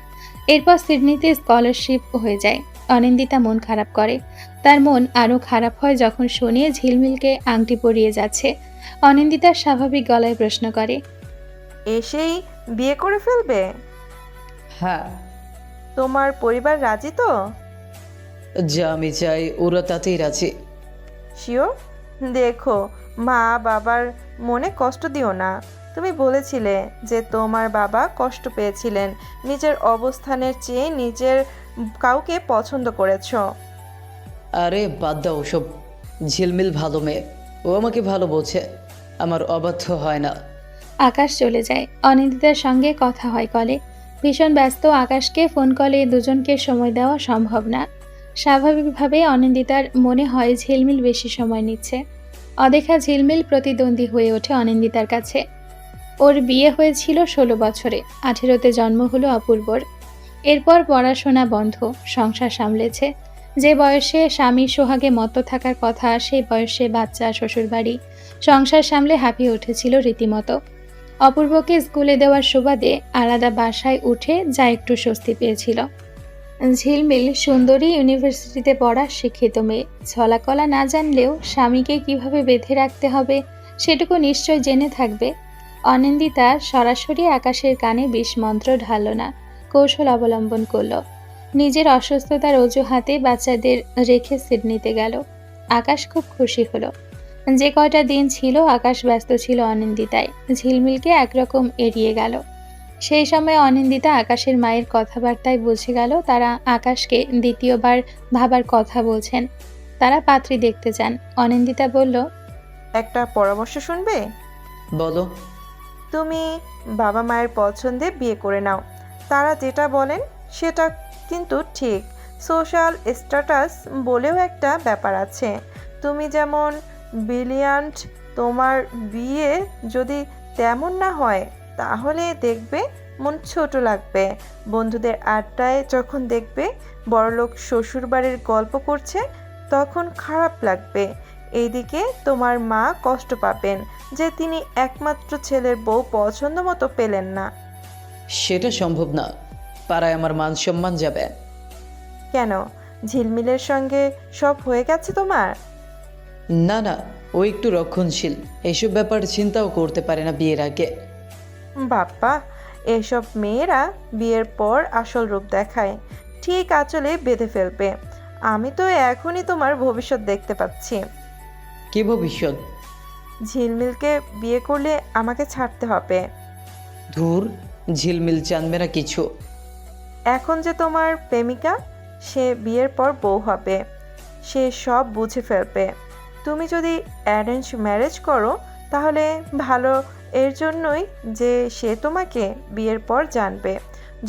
এরপর সিডনিতে স্কলারশিপ হয়ে যায়। অনিন্দিতা মন খারাপ করে। তার মন আরও খারাপ হয় যখন শুনে ঝিলমিলকে আংটি পরিয়ে যাচ্ছে। অনিন্দিতার স্বাভাবিক গলায় প্রশ্ন করে, এসেই বিয়ে করে ফেলবে? হ্যাঁ। তোমার পরিবার রাজি তো? যা আমি চাই ওরা তাতেই রাজি। শিওর? দেখো, মা বাবার মনে কষ্ট দিও না। তুমি বলেছিলে যে তোমার বাবা কষ্ট পেয়েছিলেন, নিজের অবস্থানের চেয়ে নিজের কাউকে পছন্দ করেছো। আরে বাদ দাও ওসব। ঝিলমিল ভালো মেয়ে, ও আমাকে ভালো বোঝে, আমার অবাধ্য হয় না। আকাশ চলে যায়। অনিন্দিতার সঙ্গে কথা হয় কলে। ভীষণ ব্যস্ত আকাশকে ফোন কলে দুজনকে সময় দেওয়া সম্ভব না। স্বাভাবিকভাবে অনিন্দিতার মনে হয় ঝিলমিল বেশি সময় নিচ্ছে। অদেখা ঝিলমিল প্রতিদ্বন্দ্বী হয়ে ওঠে অনিন্দিতার কাছে। ওর বিয়ে হয়েছিল 16 বছরে, 18তে জন্ম হলো অপূর্বর। এরপর পড়াশোনা বন্ধ, সংসার সামলেছে। যে বয়সে স্বামী সোহাগে মত্ত থাকার কথা, সেই বয়সে বাচ্চা, শ্বশুরবাড়ি, সংসার সামলে হাঁপিয়ে উঠেছিল রীতিমতো। অপূর্বকে স্কুলে দেওয়ার সুবাদে আলাদা বাসায় উঠে যা একটু স্বস্তি পেয়েছিল। ঝিলমিল সুন্দরী, ইউনিভার্সিটিতে পড়া শিক্ষিত মেয়ে। ছলাকলা না জানলেও স্বামীকে কিভাবে বেঁধে রাখতে হবে সেটুকু নিশ্চয় জেনে থাকবে। অনিন্দিতা সরাসরি আকাশের কানে বিষ মন্ত্র ঢালল না, কৌশল অবলম্বন করল। নিজের অসুস্থতার অজুহাতে বাচ্চাদের রেখে সিডনিতে গেল। আকাশ খুব খুশি হলো। যে কয়টা দিন ছিল আকাশ ব্যস্ত ছিল অনিন্দিতায়। ঝিলমিলকে একরকম এড়িয়ে গেল। সেই সময় অনিন্দিতা আকাশের মায়ের কথাবার্তায় বুঝে গেল তারা আকাশকে দ্বিতীয়বার ভাবার কথা বলছেন। তারা পাত্রী দেখতে চান। অনিন্দিতা বলল, একটা পরামর্শ শুনবে? বলো। তুমি বাবা মায়ের পছন্দে বিয়ে করে নাও। তারা যেটা বলেন সেটা কিন্তু ঠিক। সোশ্যাল স্ট্যাটাস বলেও একটা ব্যাপার আছে। তুমি যেমন ব্রিলিয়ান্ট, তোমার বিয়ে যদি তেমন না হয় তাহলে দেখবে মন ছোট লাগবে। বন্ধুদের আড্ডায় যখন দেখবে বড়লোক শ্বশুরবাড়ির গল্প করছে তখন খারাপ লাগবে। এইদিকে তোমার মা কষ্ট পাবেন যে তিনি একমাত্র ছেলের বউ পছন্দ মতো পেলেন না। সেটা সম্ভব না, পাড়ায় আমার মান সম্মান যাবে। কেন, ঝিলমিলের সঙ্গে সব হয়ে গেছে তোমার? না না, ও একটু রক্ষণশীল, এইসব ব্যাপার চিন্তাও করতে পারে না বিয়ের আগে। বাপ্পা, এসব মেয়েরা বিয়ের পর আসল রূপ দেখায়, ঠিক আঁচলে বেঁধে ফেলবে। আমি তো এখনই তোমার ভবিষ্যৎ দেখতে পাচ্ছি। কি ভবিষ্যৎ? ঝিলমিলকে বিয়ে করলে আমাকে ছাড়তে হবে। ধুর, ঝিলমিল জানবে না কিছু। এখন যে তোমার প্রেমিকা, সে বিয়ের পর বউ হবে, সে সব বুঝে ফেলবে। তুমি যদি অ্যারেঞ্জ ম্যারেজ করো তাহলে ভালো, এর জন্যই যে সে তোমাকে বিয়ের পর জানবে।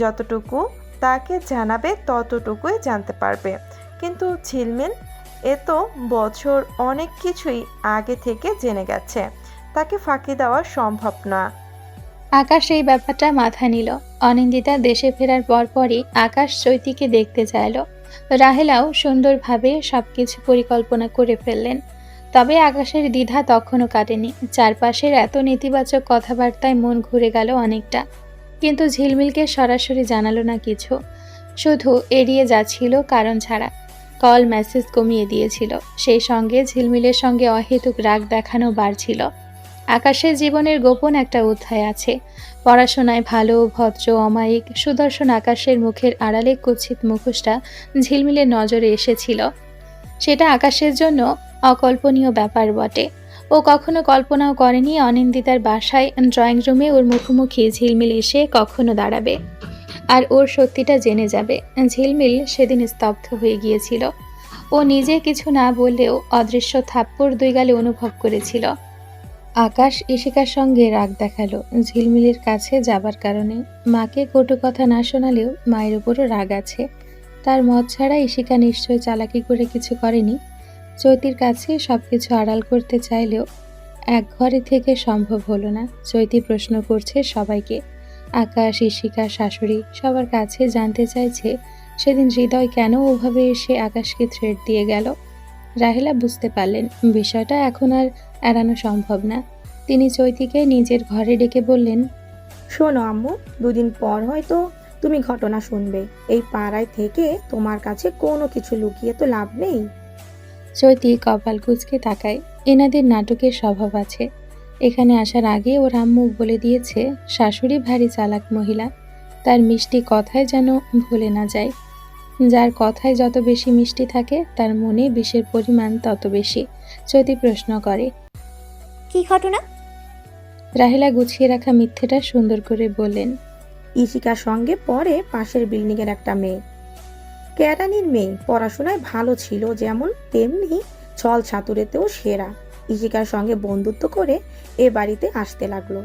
যতটুকু তাকে জানাবে ততটুকুই জানতে পারবে। কিন্তু ঝিলমিল এ তো বছর অনেক কিছুই আগে থেকে জেনে গেছে, তাকে ফাঁকি দেওয়া সম্ভব না। আকাশ এই ব্যাপারটা মাথায় নিল। অনিন্দিতা দেশে ফেরার পরপরই আকাশ চৈতিকে দেখতে চাইল। রাহেলাও সুন্দরভাবে সবকিছু পরিকল্পনা করে ফেললেন। তবে আকাশের দ্বিধা তখনও কাটেনি। চারপাশের এত নেতিবাচক কথাবার্তায় মন ঘুরে গেল অনেকটা, কিন্তু ঝিলমিলকে সরাসরি জানালো না কিছু, শুধু এড়িয়ে যাচ্ছিল কারণ ছাড়া। কল মেসেজ কমিয়ে দিয়েছিল। সেই সঙ্গে ঝিলমিলের সঙ্গে অহেতুক রাগ দেখানো বাড়ছিল। আকাশের জীবনের গোপন একটা অধ্যায় আছে। পড়াশোনায় ভালো, ভদ্র, অমায়িক, সুদর্শন আকাশের মুখের আড়ালে কুৎসিত মুখোশটা ঝিলমিলের নজরে এসেছিল। সেটা আকাশের জন্য অকল্পনীয় ব্যাপার বটে। ও কখনো কল্পনাও করেনি অনিন্দিতার বাসায় ড্রয়িং রুমে ওর মুখোমুখি ঝিলমিল এসে কখনো দাঁড়াবে আর ওর সত্যিটা জেনে যাবে। ঝিলমিল সেদিন স্তব্ধ হয়ে গিয়েছিল। ও নিজে কিছু না বললেও অদৃশ্য থাপ্পড় দুই গালে অনুভব করেছিল। আকাশ ইশিকার সঙ্গে রাগ দেখালো ঝিলমিলের কাছে যাবার কারণে। মাকে কটু কথা না শোনালেও মায়ের উপরও রাগ আছে। তার মত ছাড়া ইশিকা নিশ্চয় চালাকি করে কিছু করেনি। চৈতির কাছে সবকিছু আড়াল করতে চাইলেও এক ঘরে থেকে সম্ভব হলো না। চৈতি প্রশ্ন করছে সবাইকে, আকাশ, ইশিকা, শাশুড়ি, সবার কাছে জানতে চাইছে সেদিন হৃদয় কেন ওভাবে এসে আকাশকে থ্রেট দিয়ে গেল। রাহেলা বুঝতে পারলেন বিষয়টা এখন আর এড়ানো সম্ভব না। তিনি চৈতিকে নিজের ঘরে ডেকে বললেন, শোনো আম্মু, দুদিন পর হয়তো তুমি ঘটনা শুনবে। এই পাড়ায় থেকে তোমার কাছে কোনো কিছু লুকিয়ে তো লাভ নেই। চৈতি কপাল কুঁচকে তাকায়। এনাদের নাটকের স্বভাব আছে। এখানে আসার আগে ওর আম্মু বলে দিয়েছে শাশুড়ি ভারী চালাক মহিলা, তার মিষ্টি কথায় যেন ভুলে না যায়। যার কথায় যত বেশি মিষ্টি থাকে তার মনে বিষের পরিমাণ তত বেশি। চৈতি প্রশ্ন করে, কি ঘটনা? রাহেলা গুছিয়ে রাখা মিথ্যেটা সুন্দর করে বললেন, ইশিকার সঙ্গে পরে পাশের বিল্ডিং এর একটা মেয়ে, কেরানির মেয়ে, পড়াশোনায় ভালো ছিল যেমন তেমনি ছল ছাতুরেতেও সেরা। ইশিকার সঙ্গে বন্ধুত্ব করে এ বাড়িতে আসতে লাগলো।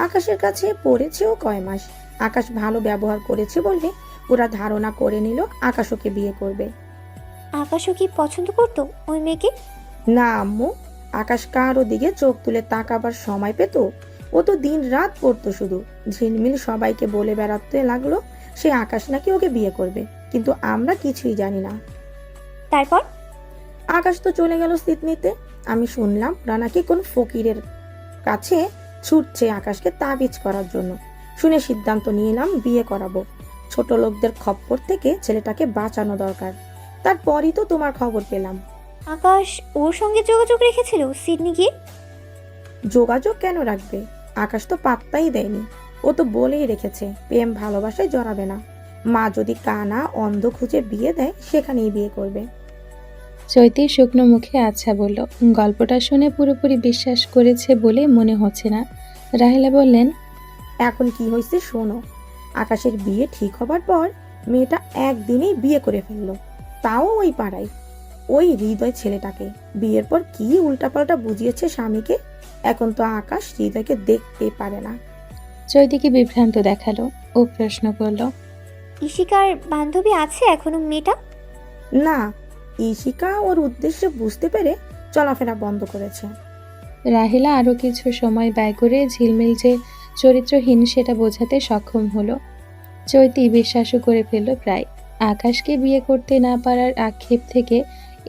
আকাশের কাছে পড়েছেও কয় মাস। আকাশ ভালো ব্যবহার করেছে বলে ওরা ধারণা করে নিল আকাশ ওকে বিয়ে করবে। আকাশও কি পছন্দ করতো ওই মেয়েকে? না আম্মু, আকাশ কারো দিকে চোখ তুলে তাকাবার সময় পেত? ও তো দিন রাত পড়তো শুধু। ঝিলমিল সবাইকে বলে বেড়াতে লাগলো সে আকাশ নাকি ওকে বিয়ে করবে, কিন্তু আমরা কিছুই জানি না। তারপর আকাশ তো চলে গেল সিডনিতে। আমি শুনলাম ওরা নাকি কোন ফকিরের কাছে ছুটছে আকাশকে তাবিজ করার জন্য। শুনে সিদ্ধান্ত নিলাম বিয়ে করাবো। ছোট লোকদের খপ্পর থেকে ছেলেটাকে বাঁচানো দরকার। তারপরই তো তোমার খবর পেলাম। আকাশ ওর সঙ্গে যোগাযোগ রেখেছিল সিডনি গিয়ে? যোগাযোগ কেন রাখবে? আকাশ তো পাত্তাই দেয়নি। ও তো বলেই রেখেছে প্রেম ভালোবাসায় জড়াবে না। মা যদি কানা অন্ধ খুঁজে বিয়ে দেয় সেখানেই বিয়ে করবে। চৈতি শুকনো মুখে আচ্ছা বলল। গল্পটা শুনে পুরোপুরি বিশ্বাস করেছে বলে মনে হচ্ছে না। রাহেলা বললেন, এখন কি হয়েছে শোনো। আকাশের বিয়ে ঠিক হবার পর মেয়েটা একদিনেই বিয়ে করে ফেললো, তাও ওই পাড়ায়। ওই হৃদয় ছেলেটাকে বিয়ের পর কি উল্টাপাল্টা বুঝিয়েছে স্বামীকে। এখন তো আকাশ হৃদয়কে দেখতে পারে না। চৈতিকে বিভ্রান্ত দেখালো। ও প্রশ্ন করল, ইশিকার বান্ধবী আছে এখনো মেয়েটা? না, ঈশিকা ওর উদ্দেশ্য বুঝতে পেরে চলাফেরা বন্ধ করেছে। রাহেলা আরও কিছু সময় ব্যয় করে ঝিলমিল যে চরিত্রহীন সেটা বোঝাতে সক্ষম হলো। চৈতি বিশ্বাসও করে ফেলল প্রায়। আকাশকে বিয়ে করতে না পারার আক্ষেপ থেকে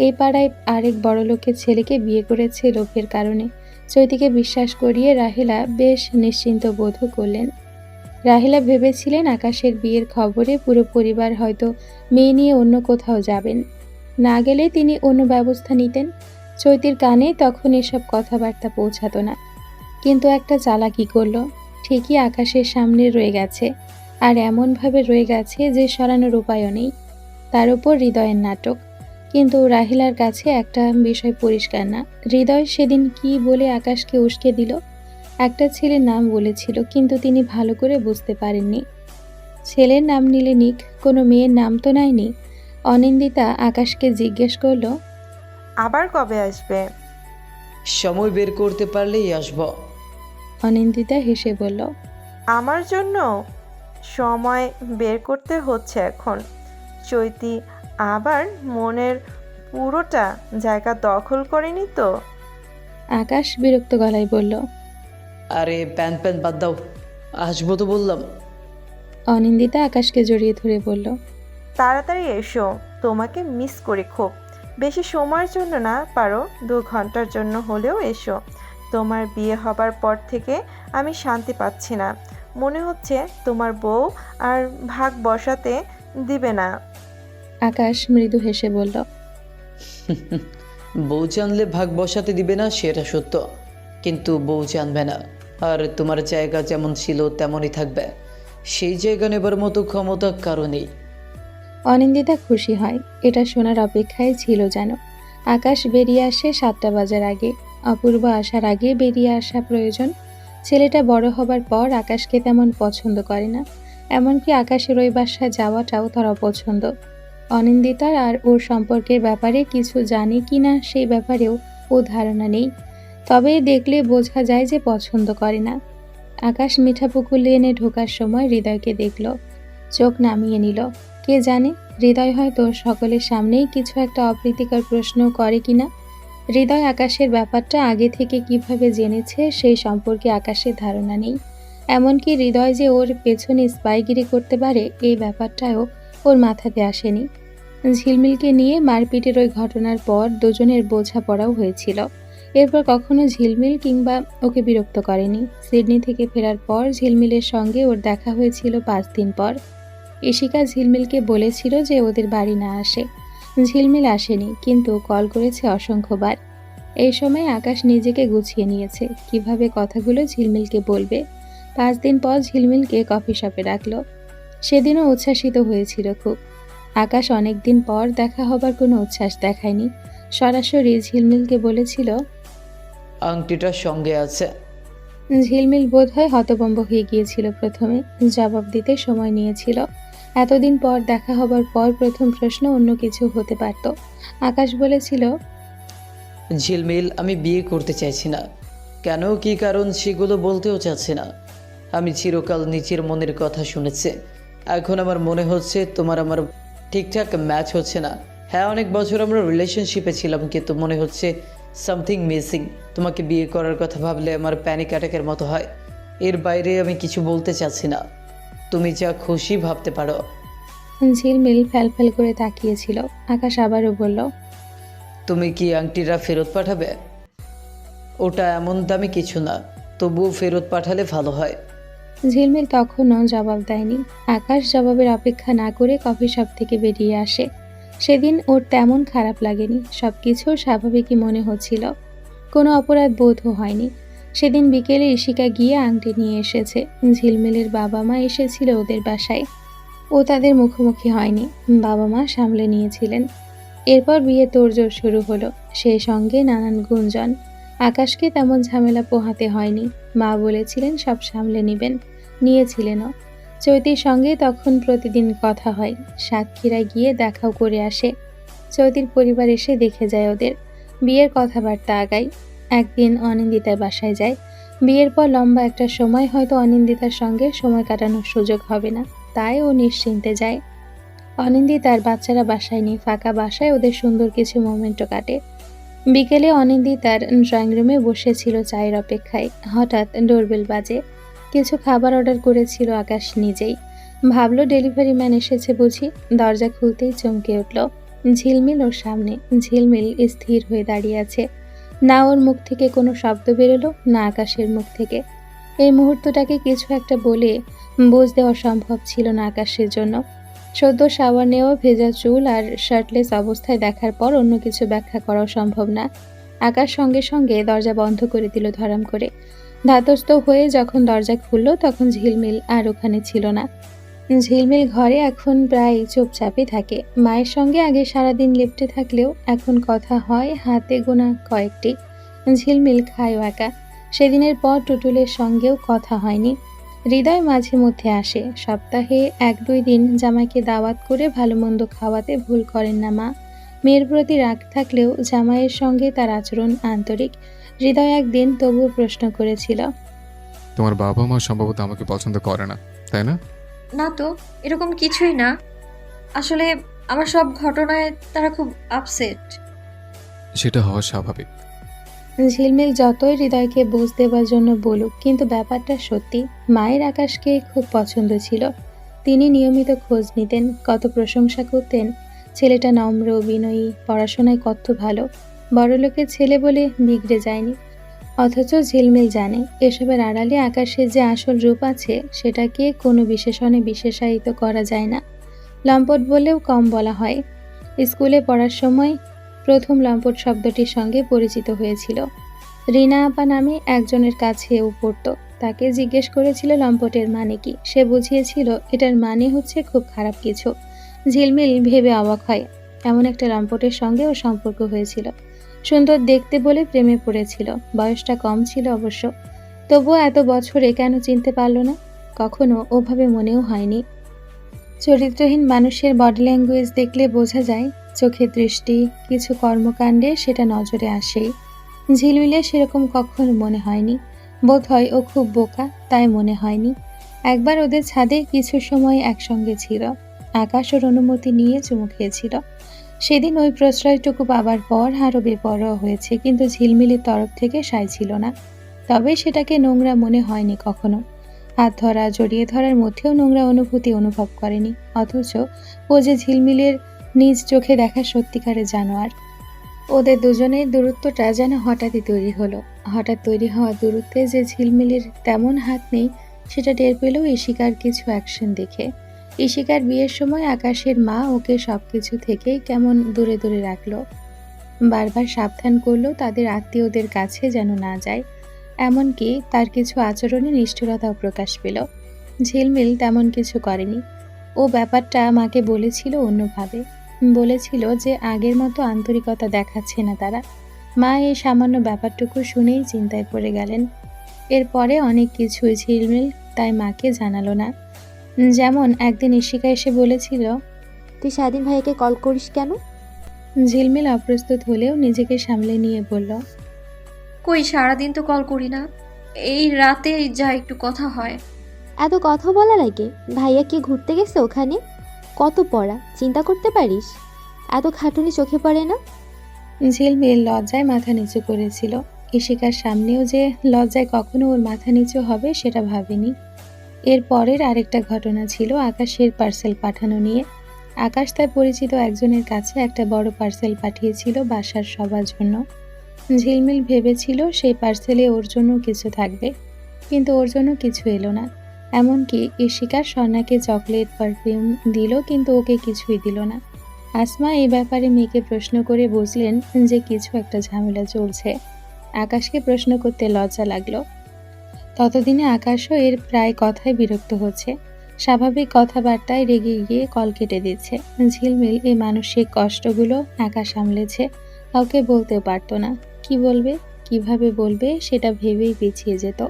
এই পাড়ায় আরেক বড়লোকের ছেলেকে বিয়ে করেছে লোভের কারণে। চৈতিকে বিশ্বাস করিয়ে রাহেলা বেশ নিশ্চিন্ত বোধ করলেন। রাহেলা ভেবেছিলেন আকাশের বিয়ের খবরে পুরো পরিবার হয়তো মেয়ে নিয়ে অন্য কোথাও যাবেন, না গেলে তিনি অন্য ব্যবস্থা নিতেন। চৈতির কানে তখন এসব কথাবার্তা পৌঁছাতো না, কিন্তু একটা চালাকি করলো। ঠিকই আকাশের সামনে রয়ে গেছে, আর এমনভাবে রয়ে গেছে যে সরানোর উপায়ও নেই। তার উপর হৃদয়ের নাটক। কিন্তু রাহিলার কাছে একটা বিষয় পরিষ্কার না, হৃদয় সেদিন কি বলে আকাশকে উস্কে দিল। একটা ছেলের নাম বলেছিল, কিন্তু তিনি ভালো করে বুঝতে পারেননি। ছেলের নাম নিলে নিক, কোনো মেয়ের নাম তো নেয়নি। অনিন্দিতা আকাশকে জিজ্ঞেস করলো, আবার কবে আসবে? সময় বের করতে পারলেই আসবো। অনিন্দিতা হেসে বলল, আমার জন্য সময় বের করতে হচ্ছে এখন। চৈতি আবার মনের পুরোটা জায়গা দখল করেনি তো? আকাশ বিরক্ত গলায় বলল। আরে প্যান প্যান বাদ দাও, আসবো তো বললাম। অনিন্দিতা আকাশকে জড়িয়ে ধরে বলল, তাড়াতাড়ি এসো, তোমাকে মিস করি খুব। বেশি সময়ের জন্য না, পারো 2 ঘন্টার জন্য হলেও এসো। তোমার বিয়ে হবার পর থেকে আমি শান্তি পাচ্ছি না। মনে হচ্ছে তোমার বউ আর ভাগ বসাতে দিবে না। আকাশ মৃদু হেসে বলল, বউ জানলে ভাগ বসাতে দিবে না সেটা সত্য, কিন্তু বউ জানবে না, আর তোমার জায়গা যেমন ছিল তেমনই থাকবে। সেই জায়গা নেবার মতো ক্ষমতা কারো নেই। অনিন্দিতা খুশি হয়, এটা শোনার অপেক্ষায় ছিল যেন। আকাশ বেরিয়ে আসে 7টা বাজার আগে। অপূর্ব আসার আগে বেরিয়ে আসা প্রয়োজন। ছেলেটা বড় হবার পর আকাশকে তেমন পছন্দ করে না, এমনকি আকাশের ওই বাসায় যাওয়াটাও তার অপছন্দ। অনিন্দিতার আর ওর সম্পর্কের ব্যাপারে কিছু জানে কি না সেই ব্যাপারেও ও ধারণা নেই, তবে দেখলে বোঝা যায় যে পছন্দ করে না। আকাশ মিঠাপুকুর লেনে ঢোকার সময় হৃদয়কে দেখল, চোখ নামিয়ে নিল। কে জানে হৃদয় হয়তো সকলের সামনেই কিছু একটা অপ্রীতিকর প্রশ্ন করে কিনা। হৃদয় আকাশের ব্যাপারটা আগে থেকে কিভাবে জেনেছে সেই সম্পর্কে আকাশের ধারণা নেই। এমনকি হৃদয় যে ওর পেছনে স্পাইগিরি করতে পারে এই ব্যাপারটাও ওর মাথাতে আসেনি। ঝিলমিলকে নিয়ে মারপিটের ওই ঘটনার পর দুজনের বোঝাপড়াও হয়েছিল। এরপর কখনো ঝিলমিল কিংবা ওকে বিরক্ত করেনি। সিডনি থেকে ফেরার পর ঝিলমিলের সঙ্গে ওর দেখা হয়েছিল 5 দিন পর। ইশিকা ঝিলমিলকে বলেছিল যে ওদের বাড়ি না আসে। ঝিলমিল আসেনি, কিন্তু কল করেছে অসংখ্যবার। এই সময় আকাশ নিজেকে গুছিয়ে নিয়েছে, কিভাবে কথাগুলো ঝিলমিলকে বলবে। 5 দিন পর ঝিলমিলকে কফি শপে ডাকলো। সেদিনও উচ্ছ্বাসিত হয়েছিল খুব। আকাশ অনেক দিন পর দেখা হবার কোনো উচ্ছ্বাস দেখায়নি, সরাসরি ঝিলমিলকে বলেছিল, আংটিটা সঙ্গে আছে। ঝিলমিল বোধহয় হতভম্ব হয়ে গিয়েছিল প্রথমে, জবাব দিতে সময় নিয়েছিল। এতদিন পর দেখা হবার পর প্রথম প্রশ্ন অন্য কিছু হতে পারত। আকাশ বলেছিল, ঝিলমিল, আমি বিয়ে করতে চাইছি না। কেন, কি কারণ সেগুলো বলতেও চাচ্ছি না। আমি চিরকাল নিচের মনের কথা শুনেছি, এখন আমার মনে হচ্ছে তোমার আমার ঠিকঠাক ম্যাচ হচ্ছে না। হ্যাঁ, অনেক বছর আমরা রিলেশনশিপে ছিলাম, কিন্তু মনে হচ্ছে সামথিং মিসিং। তোমাকে বিয়ে করার কথা ভাবলে আমার প্যানিক অ্যাটাকের মতো হয়। এর বাইরে আমি কিছু বলতে চাচ্ছি না, তুমি যা খুশি ভাবতে পারো। ঝিলমিল ফ্যালফ্যাল করে তাকিয়েছিল। আকাশ আবারও বলল, তুমি কি আংটিটা ফেরত পাঠাবে? ওটা এমন দামি কিছু না, তবুও ফেরত পাঠালে ভালো হয়। ঝিলমিল তখনও জবাব দেয়নি। আকাশ জবাবের অপেক্ষা না করে কফি শপ থেকে বেরিয়ে আসে। সেদিন ওর তেমন খারাপ লাগেনি, সবকিছু স্বাভাবিকই মনে হচ্ছিল, কোনো অপরাধ বোধও হয়নি। সেদিন বিকেলে ইশিকা গিয়ে আংটি নিয়ে এসেছে। ঝিলমিলের বাবা মা এসেছিল ওদের বাসায়। ও তাদের মুখোমুখি হয়নি, বাবা মা সামলে নিয়েছিলেন। এরপর বিয়ে তোড়জোড় শুরু হলো, সেই সঙ্গে নানান গুঞ্জন। আকাশকে তেমন ঝামেলা পোহাতে হয়নি, মা বলেছিলেন সব সামলে নেবেন, নিয়েছিলেনও। চৈতির সঙ্গে তখন প্রতিদিন কথা হয়, সাতক্ষীরায় গিয়ে দেখাও করে আসে। চৈতির পরিবার এসে দেখে যায় ওদের, বিয়ের কথাবার্তা আগায়। একদিন অনিন্দিতার বাসায় যায়। বিয়ের পর লম্বা একটা সময় হয়তো অনিন্দিতার সঙ্গে সময় কাটানোর সুযোগ হবে না, তাই ও নিশ্চিন্তে যায়। অনিন্দিতার বাচ্চারা বাসায় নেই, ফাঁকা বাসায় ওদের সুন্দর কিছু মোমেন্টও কাটে। বিকেলে অনিন্দিতার ড্রয়িং রুমে বসেছিল চায়ের অপেক্ষায়, হঠাৎ ডোরবেল বাজে। কিছু খাবার অর্ডার করেছিল আকাশ নিজেই, ভাবলো ডেলিভারি ম্যান এসেছে বুঝি। দরজা খুলতেই চমকে উঠল। ঝিলমিল ওর সামনে। ঝিলমিল স্থির হয়ে দাঁড়িয়ে আছে, না ওর মুখ থেকে কোনো শব্দ বেরোলো, না আকাশের মুখ থেকে। এই মুহূর্তটাকে কিছু একটা বলে বুঝ দেওয়া সম্ভব ছিল না আকাশের জন্য। সদ্য শাওয়ার নেওয়া ভেজা চুল আর শার্টলেস অবস্থায় দেখার পর অন্য কিছু ব্যাখ্যা করাও সম্ভব না। আকাশ সঙ্গে সঙ্গে দরজা বন্ধ করে দিল ধরাম করে। ধাতস্থ হয়ে যখন দরজা খুলল তখন ঝিলমিল আর ওখানে ছিল না। ঝিলমিল ঘরে এখন প্রায় চুপচাপই থাকে। মায়ের সঙ্গে আগে সারাদিন লিপ্টে থাকলেও এখন কথা হয় হাতে গোনা কয়েকটি। ঝিলমিল খায়ও একা। সেদিনের পর টুটুলের সঙ্গেও কথা হয়নি। হৃদয় মাঝে মধ্যে আসে, সপ্তাহে 1-2 দিন জামাইকে দাওয়াত করে ভালো মন্দ খাওয়াতে ভুল করেন না মা। মেয়ের প্রতি রাগ থাকলেও জামাইয়ের সঙ্গে তার আচরণ আন্তরিক। হৃদয় একদিন তবুও প্রশ্ন করেছিল, তোমার বাবা মা সম্ভবত আমাকে পছন্দ করে না, তাই না? না তো, এরকম কিছুই না। আসলে আমার সব ঘটনায় তারা খুব আপসেট। সেটা হওয়া স্বাভাবিক। ঝিলমিল যতই হৃদয়কে বুঝ দেবার জন্য বলুক, কিন্তু ব্যাপারটা সত্যি। মায়ের আকাশকে খুব পছন্দ ছিল। তিনি নিয়মিত খোঁজ নিতেন, কত প্রশংসা করতেন। ছেলেটা নম্র, বিনয়ী, পড়াশোনায় কত ভালো, বড়লোকের ছেলে বলে বিগড়ে যায়নি। অথচ ঝিলমিল জানে এসবের আড়ালে আকাশের যে আসল রূপ আছে সেটাকে কোনো বিশেষণে বিশেষায়িত করা যায় না। লম্পট বলেও কম বলা হয়। স্কুলে পড়ার সময় প্রথম লম্পট শব্দটির সঙ্গে পরিচিত হয়েছিল। রিনা আপা নামে একজনের কাছে ও পড়তো। তাকে জিজ্ঞেস করেছিল লম্পটের মানে কি। সে বুঝিয়েছিল এটার মানে হচ্ছে খুব খারাপ কিছু। ঝিলমিল ভেবে অবাক হয়, এমন একটা লম্পটের সঙ্গে ওর সম্পর্ক হয়েছিল। সুন্দর দেখতে বলে প্রেমে পড়েছিল। বয়সটা কম ছিল অবশ্য, তবুও এত বছরে কেন চিনতে পারল না? কখনো ওভাবে মনেও হয়নি। চরিত্রহীন মানুষের বডি ল্যাঙ্গুয়েজ দেখলে বোঝা যায়, চোখের দৃষ্টি, কিছু কর্মকাণ্ডে সেটা নজরে আসেই। ঝিলমিলে সেরকম কখনো মনে হয়নি। বোধ হয় ও খুব বোকা, তাই মনে হয়নি। একবার ওদের ছাদে কিছু সময় একসঙ্গে ছিল। আকাশ ওর অনুমতি নিয়ে চুমু খেয়েছিল। সেদিন ওই প্রশ্রয়টুকু পাবার পর আরও বেপরোয়া হয়েছে, কিন্তু ঝিলমিলের তরফ থেকে সায় ছিল না। তবে সেটাকে নোংরা মনে হয়নি কখনো। হাত ধরা, জড়িয়ে ধরার মধ্যেও নোংরা অনুভূতি অনুভব করেনি। অথচ ও যে ঝিলমিলের নিজ চোখে দেখা সত্যিকারের জানোয়ার। ওদের দুজনের দূরত্বটা যেন হঠাৎই তৈরি হলো। হঠাৎ তৈরি হওয়া দূরত্বে যে ঝিলমিলের তেমন হাত নেই সেটা টের পেলেও ঈশিকার কিছু অ্যাকশন দেখে। ঈশিকার বিয়ের সময় আকাশের মা ওকে সবকিছু থেকেই কেমন দূরে দূরে রাখলো। বারবার সাবধান করলো তাদের আত্মীয়দের কাছে যেন না যায়। এমনকি তার কিছু আচরণে নিষ্ঠুরতাও প্রকাশ পেল। ঝিলমিল তেমন কিছু করেনি। ও ব্যাপারটা মাকে বলেছিল অন্যভাবে। বলেছিল যে আগের মতো আন্তরিকতা দেখাচ্ছে না তারা। মা এই সামান্য ব্যাপারটুকু শুনেই চিন্তায় পড়ে গেলেন। এরপরে অনেক কিছুই ঝিলমিল তাই মাকে জানালো না। যেমন একদিন ঈশিকা এসে বলেছিল, তুই স্বাধীন ভাইয়াকে কল করিস কেন? ঝিলমিল অপ্রস্তুত হলেও নিজেকে সামলে নিয়ে বলল, কই, সারাদিন তো কল করি না, এই রাতে যা একটু কথা হয়। এত কথা বলা লাগে? ভাইয়া কি ঘুরতে গেছে ওখানে? কত পড়া, চিন্তা করতে পারিস? এত খাটুনি চোখে পড়ে না? ঝিলমিল লজ্জায় মাথা নিচু করেছিল। ঈশিকার সামনেও যে লজ্জায় কখনো ওর মাথা নিচু হবে সেটা ভাবেনি। এর পরের আরেকটা ঘটনা ছিল আকাশের পার্সেল পাঠানো নিয়ে। আকাশ তার পরিচিত একজনের কাছে একটা বড় পার্সেল পাঠিয়েছিল বাসার সবার জন্য। ঝিলমিল ভেবেছিল সেই পার্সেলে ওর জন্য কিছু থাকবে, কিন্তু ওর জন্য কিছু এলো না। এমনকি ঈশিকার স্বর্ণাকে চকলেট, পারফিউম দিল, কিন্তু ওকে কিছুই দিল না। আসমা এই ব্যাপারে মেয়েকে প্রশ্ন করে বুঝলেন যে কিছু একটা ঝামেলা চলছে। আকাশকে প্রশ্ন করতে লজ্জা লাগলো। ততদিনে আকাশও এর প্রায় কথায় বিরক্ত হচ্ছে। স্বাভাবিক কথাবার্তায় রেগে গিয়ে কল কেটে দিচ্ছে। ঝিলমিল এই মানসিক কষ্টগুলো একা সামলেছে, কাউকে বলতেও পারতো না। কি বলবে, কিভাবে বলবে সেটা ভেবেই পিছিয়ে যেত।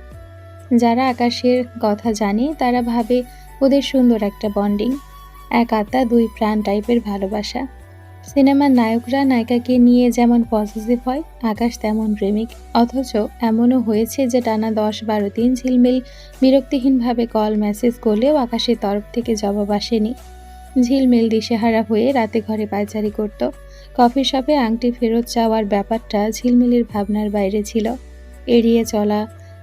যারা আকাশের কথা জানে তারা ভাবে ওদের সুন্দর একটা বন্ডিং, এক আত্মা দুই প্রাণ টাইপের ভালোবাসা। সিনেমার নায়করা নায়িকাকে নিয়ে যেমন পজিটিভ হয়, আকাশ তেমন প্রেমিক। অথচ এমনও হয়েছে যে টানা 10-12 দিন ঝিলমিল বিরক্তিহীনভাবে কল মেসেজ করলেও আকাশের তরফ থেকে জবাব আসেনি। ঝিলমিল দিশেহারা হয়ে রাতে ঘরে পায়চারি করত। কফি শপে আংটি ফেরত চাওয়ার ব্যাপারটা ঝিলমিলের ভাবনার বাইরে ছিল। এড়িয়ে চলা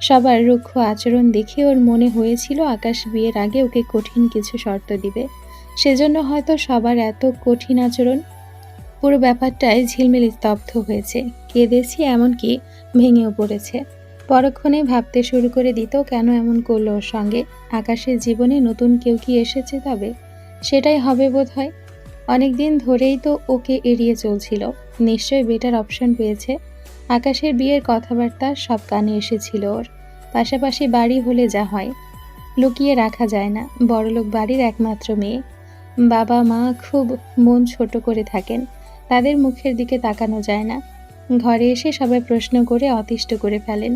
সবার রুক্ষ আচরণ দেখে ওর মনে হয়েছিল আকাশ বিয়ের আগে ওকে কঠিন কিছু শর্ত দিবে। সেজন্য হয়তো সবার এত কঠিন আচরণ। পুরো ব্যাপারটায় ঝিলমিল স্তব্ধ হয়েছে, কেঁদেছে, এমনকি ভেঙেও পড়েছে। পরক্ষণে ভাবতে শুরু করে দিত কেন এমন করলো ওর সঙ্গে। আকাশের জীবনে নতুন কেউ কি এসেছে তবে? সেটাই হবে বোধহয়। অনেকদিন ধরেই তো ওকে এড়িয়ে চলছিল, নিশ্চয়ই বেটার অপশন পেয়েছে। আকাশের বিয়ের কথাবার্তা সব কানে এসেছিল ওর। পাশাপাশি বাড়ি হলে যা হয়, লুকিয়ে রাখা যায় না। বড়লোক বাড়ির একমাত্র মেয়ে, বাবা মা খুব মন ছোট করে থাকেন, তাদের মুখের দিকে তাকানো যায় না। ঘরে এসে সবাই প্রশ্ন করে অতিষ্ঠ করে ফেলেন।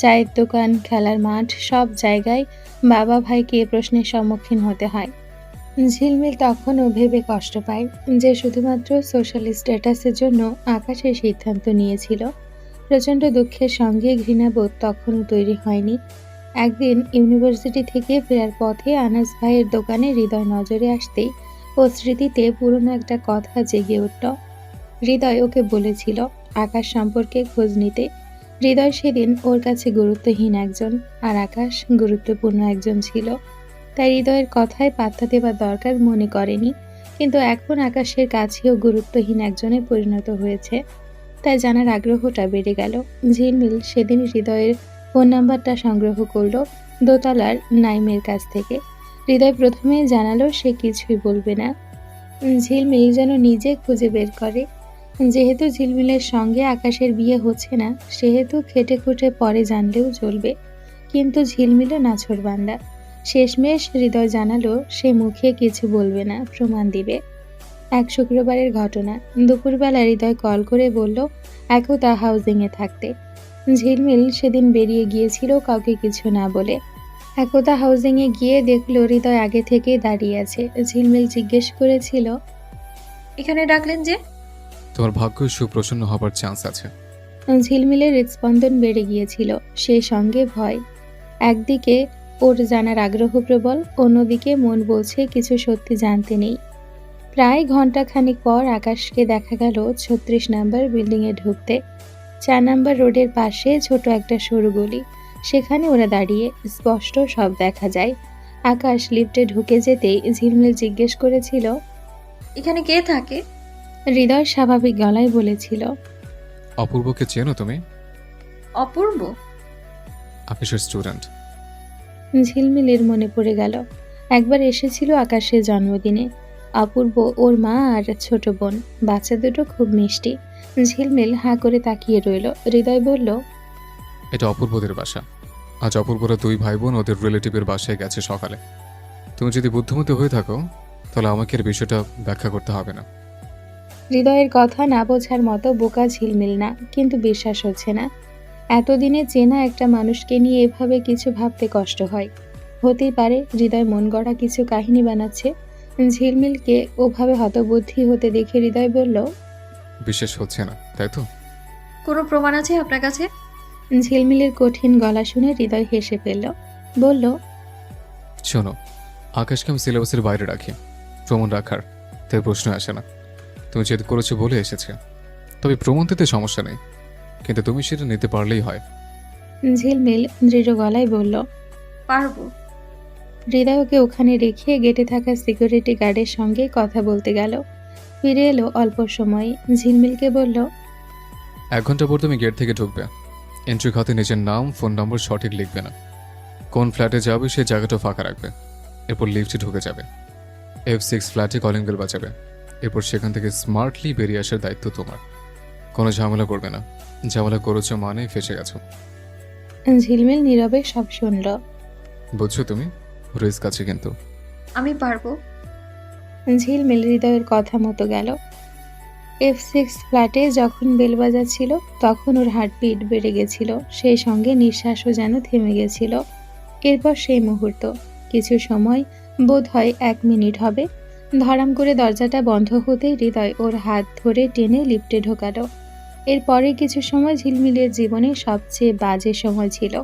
চায়ের দোকান, খেলার মাঠ, সব জায়গায় বাবা ভাইকে প্রশ্নের সম্মুখীন হতে হয়। ঝিলমিল তখনও ভেবে কষ্ট পায় যে শুধুমাত্র সোশ্যাল স্ট্যাটাসের জন্য আকাশের সিদ্ধান্ত নিয়েছিল। প্রচণ্ড দুঃখের সঙ্গে ঘৃণাবোধ তখনও তৈরি হয়নি। একদিন ইউনিভার্সিটি থেকে ফেরার পথে আনাস ভাইয়ের দোকানে হৃদয় নজরে আসতেই ও স্মৃতিতে পুরনো একটা কথা জেগে উঠল। হৃদয় ওকে বলেছিল আকাশ সম্পর্কে খোঁজ নিতে। হৃদয় সেদিন ওর কাছে গুরুত্বহীন একজন, আর আকাশ গুরুত্বপূর্ণ একজন ছিল। তাই হৃদয়ের কথায় পাত্তা দেওয়ার দরকার মনে করেনি। কিন্তু এখন আকাশের কাছেও গুরুত্বহীন একজনে পরিণত হয়েছে, তাই জানার আগ্রহটা বেড়ে গেল। ঝিলমিল সেদিন হৃদয়ের ফোন নাম্বারটা সংগ্রহ করলো দোতলার নাইমের কাছ থেকে। হৃদয় প্রথমেই জানালো সে কিছুই বলবে না। ঝিলমিল যেন নিজে খুঁজে বের করে। যেহেতু ঝিলমিলের সঙ্গে আকাশের বিয়ে হচ্ছে না, সেহেতু খেটে খুঁটে পরে জানলেও চলবে। কিন্তু ঝিলমিলও নাছোড়বান্দা। শেষমেশ হৃদয় জানালো সে মুখে কিছু বলবে না, প্রমাণ দিবে। এক শুক্রবারের ঘটনা। দুপুরবেলা হৃদয় কল করে বলল একতা হাউজিংয়ে থাকতে। ঝিলমিল সেদিন বেরিয়ে গিয়েছিল কাউকে কিছু না বলে। একতা হাউজিংয়ে গিয়ে দেখলো হৃদয় আগে থেকে দাঁড়িয়ে আছে। ঝিলমিল জিজ্ঞেস করেছিল, এখানে ডাকলেন যে? তোমার ভাগ্য সুপ্রসন্ন হবার চান্স আছে। ঝিলমিলের হৃদস্পন্দন বেড়ে গিয়েছিল, সেই সঙ্গে ভয়। একদিকে ওর জানার আগ্রহ প্রবল, অন্যদিকে মন বলছে কিছু সত্যি জানতে নেই। প্রায় ঘন্টাখানিক পর আকাশকে দেখা গেল 36 নম্বর বিল্ডিংয়ে ঢুকতে। 4 নম্বর রোডের পাশে ছোট একটা সরু গলি, সেখানে ওরা দাঁড়িয়ে, স্পষ্ট সব দেখা যায়। আকাশ লিফটে ঢুকে যেতেই ঝিলমিল জিজ্ঞেস করেছিল, এখানে কে থাকে? হৃদয় স্বাভাবিক গলায় বলেছিল, অপূর্বকে চেনো তুমি? অপূর্ব? আকাশের স্টুডেন্ট। ঝিলমিলের মনে পড়ে গেল একবার এসেছিল আকাশের জন্মদিনে। অপূর্ব, ওর মা আর ছোট বোন, বাচ্চা দুটো খুব মিষ্টি। ঝিলমিল হাঁ করে তাকিয়ে রইল। হৃদয় বলল, এটা অপূর্বদের বাসা। আজ অপূর্বরা দুই ভাই বোন ওদের রিলেটিভের বাসায় গেছে সকালে। তুমি যদি বুদ্ধিমতী হয়ে থাকো তাহলে আমাকে এর বিষয়টা ব্যাখ্যা করতে হবে না। হৃদয়ের কথা না বোঝার মতো বোকা ঝিলমিল না, কিন্তু বিশ্বাস হচ্ছে না। এতদিনে চেনা একটা মানুষকে নিয়ে এভাবে কিছু ভাবতে কষ্ট হয়। হতেই পারে হৃদয় মন গড়া কিছু কাহিনী বানাচ্ছে। ঝিলমিলকে ওভাবে হতবুদ্ধি হতে দেখে হৃদয় বলল, বিশ্বাস হচ্ছে না তাই তো? কোনো প্রমাণ আছে আপনার কাছে? ঝিলমিলের কঠিন গলা শুনে হৃদয় হেসে ফেলল, বলল, শোনো, আকাশকে আমি সিলেবাসের বাইরে রাখি, প্রমাণ রাখার তাই প্রশ্ন আসে না। তুমি জেদ করেছো বলে এসেছে, তবে প্রমাণ দিতে সমস্যা নেই, কিন্তু তুমি সেটা নিতে পারলেই হয়। ঝিলমিল দৃঢ় গলায় বলল, পারবো। হৃদয় ওকে ওখানে রেখে গেটে থাকা সিকিউরিটি গার্ডের সঙ্গে কথা বলতে গেল। ফিরে এলো অল্প সময়। ঝিলমিলকে বলল, 1 ঘন্টা পর তুমি গেট থেকে ঢুকবে। এন্ট্রি খাতে নিজের নাম, ফোন নম্বর সঠিক লিখবে না। কোন ফ্ল্যাটে যাবে সেই জায়গাটা ফাঁকা রাখবে। এরপর লিফটে ঢুকে যাবে। F6 ফ্ল্যাটে কলিং বেল বাজাবে। এরপর সেখান থেকে স্মার্টলি বেরিয়ে আসার দায়িত্ব তোমার। কোনো ঝামেলা করবে না, ঝামেলা করেছো মানে ফেসে গেছো। ঝিলমিল নীরবে সব শুনল। বুঝছো তুমি? রিস্ক আছে কিন্তু। আমি পারবো। ঝিলমিল হৃদয়ের কথা মতো গেল। F6 ফ্ল্যাটে যখন বেল বাজাচ্ছিল তখন ওর হার্টবিট বেড়ে গেছিল, সেই সঙ্গে নিঃশ্বাসও যেন থেমে গেছিল। এরপর সেই মুহূর্ত, কিছু সময়, বোধ হয় 1 মিনিট হবে, ধড়াম করে দরজাটা বন্ধ হতেই হৃদয় ওর হাত ধরে টেনে লিফটে ঢোকালো। এরপরে কিছু সময় ঝিলমিলের জীবনে সবচেয়ে বাজে সময় ছিল।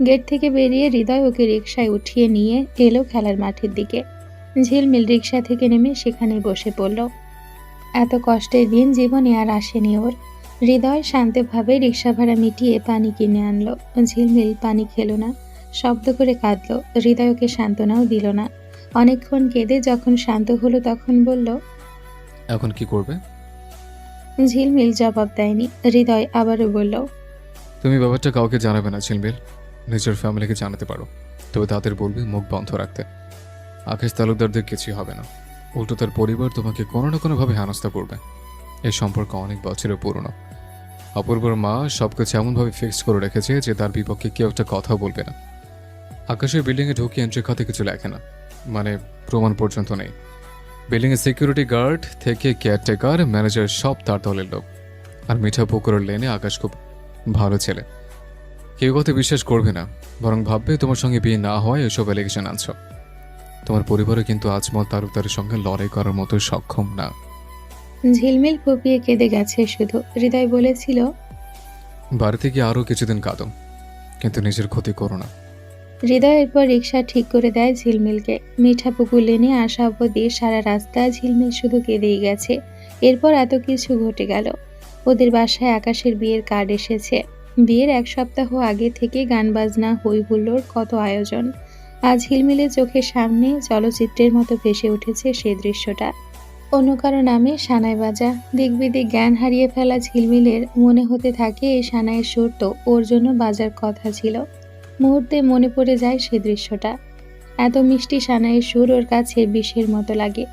গেট থেকে বেরিয়ে হৃদয় ওকে রিকশায় উঠিয়ে নিয়ে এলো খেলার মাঠের দিকে। ঝিলমিল রিকশা থেকে নেমে সেখানে বসে পড়ল। এত কষ্টের দিন জীবনে আর আসেনি ওর। হৃদয় শান্তভাবে রিকশা ভাড়া মিটিয়ে পানি কিনে আনলো। ঝিলমিল পানি খেলো না, শব্দ করে কাঁদলো। হৃদয় ওকে সান্ত্বনাও দিল না। অনেকক্ষণ কেঁদে যখন শান্ত হলো তখন বলল, এখন কি করবে? ঝিলমিল জবাব দেয়নি। হৃদয় আবারও বলল, তুমি ব্যাপারটা কাউকে জানাবে না ঝিলমিল, নিজের ফ্যামিলিকে জানাতে পারো, তবে তাদের বলবে মুখ বন্ধ রাখতে। আকাশ তালুকদারদের কিছুই হবে না, উল্টো তার পরিবার তোমাকে কোনো না কোনোভাবে হেনস্থা করবে। এই সম্পর্ক অনেক বছরের পুরনো। অপূর্বর মা সবকিছু এমনভাবে ফিক্স করে রেখেছে যে তার বিপক্ষে কেউ একটা কথা বলবে না। আকাশের বিল্ডিংয়ে ঢুকে এন্ট্রি খাতে কিছু লেখে না, মানে প্রমাণ পর্যন্ত নেই। বিল্ডিংয়ের সিকিউরিটি গার্ড থেকে কেয়ারটেকার, ম্যানেজার সব তার দলের লোক। আর মিঠা পুকুরের লেনে আকাশ খুব ভালো ছেলে। কেউ কথা বিশ্বাস করবে না, বরং ভাববে তোমার সঙ্গে বিয়ে না হয় এসব অ্যালিগেশন আনছ। তোমার পরিবারে কিন্তু আজমল তালুকদারের সঙ্গে লড়াই করার মতো সক্ষম না। ঝিলমিল ফুপিয়ে কেঁদে গেছে শুধু। হৃদয় বলেছিল, বাড়িতে গিয়ে আরও কিছুদিন কাঁদো, কিন্তু নিজের ক্ষতি করো না। হৃদয় এরপর রিকশা ঠিক করে দেয় ঝিলমিলকে। মিঠা পুকুর লেনে আসা অবধি সারা রাস্তা ঝিলমিল শুধু কেঁদেই গেছে। এরপর এত কিছু ঘটে গেল। ওদের বাসায় আকাশের বিয়ের কার্ড এসেছে। বিয়ের 1 সপ্তাহ আগে থেকে গান বাজনা, হই হুল্লোড়, কত আয়োজন। আজ ঝিলমিলের চোখের সামনে চলচ্চিত্রের মতো ভেসে উঠেছে সেই দৃশ্যটা। অন্য কারো নামে সানাই বাজা। দিক বিদিক জ্ঞান হারিয়ে ফেলা ঝিলমিলের মনে হতে থাকে এই সানাইয়ের সুর তো ওর জন্য বাজার কথা ছিল। মুহূর্তে মনে পড়ে যায় সে দৃশ্যটা। এত মিষ্টি সানাইয়ের সুর ওর কাছে বিষের মতো লাগে।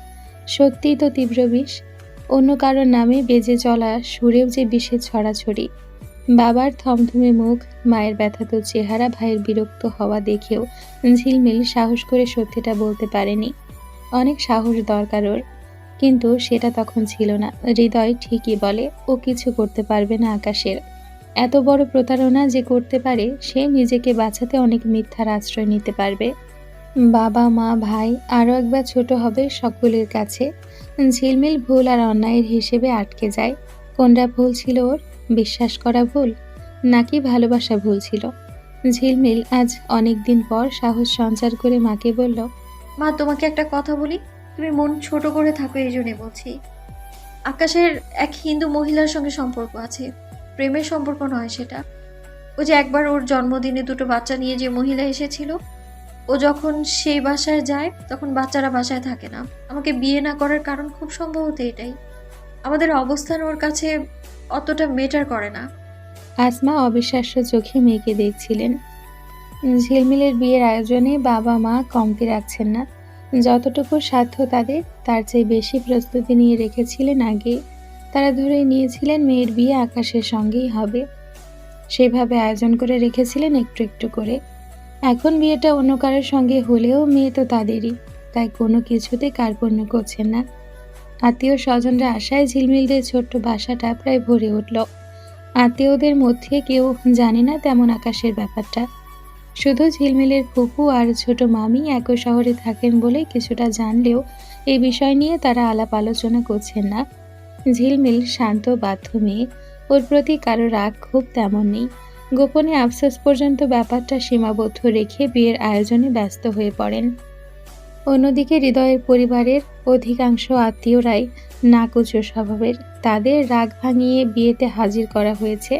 সত্যিই তো তীব্র বিষ। অন্য কারোর নামে বেজে চলা সুরেও যে বিষের ছড়াছড়ি। বাবার থমথমে মুখ, মায়ের ব্যথাতো চেহারা, ভাইয়ের বিরক্ত হওয়া দেখেও ঝিলমিল সাহস করে সত্যিটা বলতে পারেনি। অনেক সাহস দরকার ওর, কিন্তু সেটা তখন ছিল না। হৃদয় ঠিকই বলে, ও কিছু করতে পারবে না আকাশের। এত বড় প্রতারণা যে করতে পারে, সে নিজেকে বাঁচাতে অনেক মিথ্যার আশ্রয় নিতে পারবে। বাবা, মা, ভাই, আরও একবার ছোট হবে সকলের কাছে। ঝিলমিল ভুল আর অন্যায়ের হিসেবে আটকে যায়। কোনটা ভুল ছিল ওর? বিশ্বাস করা ভুল, নাকি ভালোবাসা ভুল ছিল? ঝিলমিল আজ অনেক দিন পর সাহস সঞ্চার করে মাকে বলল, মা, তোমাকে একটা কথা বলি। তুমি মন ছোট করে থাকো, এই জন্যে বলছি। আকাশের এক হিন্দু মহিলার সঙ্গে সম্পর্ক আছে, প্রেমের সম্পর্ক নয় সেটা। ও যে একবার ওর জন্মদিনে 2টো বাচ্চা নিয়ে যে মহিলা এসেছিল, ও যখন সেই বাসায় যায় তখন বাচ্চারা বাসায় থাকে না। আমাকে বিয়ে না করার কারণ খুব সম্ভবত এটাই। আমাদের অবস্থান ওর কাছে অতটা মেটার করে না। আসমা অবিশ্বাস্য চোখে মেয়েকে দেখছিলেন। ঝিলমিলের বিয়ের আয়োজনে বাবা মা কমতি রাখছেন না। যতটুকু সাধ্য তাদের, তার চেয়ে বেশি প্রস্তুতি নিয়ে রেখেছিলেন আগে। তারা ধরে নিয়েছিলেন মেয়ের বিয়ে আকাশের সঙ্গেই হবে। সেভাবে আয়োজন করে রেখেছিলেন একটু একটু করে। এখন বিয়েটা অন্য কারোর সঙ্গে হলেও মেয়ে তো তাদেরই, তাই কোনো কিছুতে কার্পণ্য করছেন না। আত্মীয় স্বজনরা আসায় ঝিলমিলদের ছোট্ট বাসাটা প্রায় ভরে উঠল। আত্মীয়দের মধ্যে কেউ জানে না তেমন আকাশের ব্যাপারটা। শুধু ঝিলমিলের ফুপু আর ছোট মামি একই শহরে থাকেন বলে কিছুটা জানলেও এই বিষয় নিয়ে তারা আলাপ আলোচনা করছেন না। ঝিলমিল শান্ত, বাধ্য মেয়ে, ওর প্রতি কারো রাগ খুব তেমন নেই। গোপনে আফসোস পর্যন্ত ব্যাপারটা সীমাবদ্ধ রেখে বিয়ের আয়োজনে ব্যস্ত হয়ে পড়েন। অন্যদিকে হৃদয়ের পরিবারের অধিকাংশ আত্মীয়রাই নাকুচো স্বভাবের। তাদের রাগ ভাঙিয়ে বিয়েতে হাজির করা হয়েছে।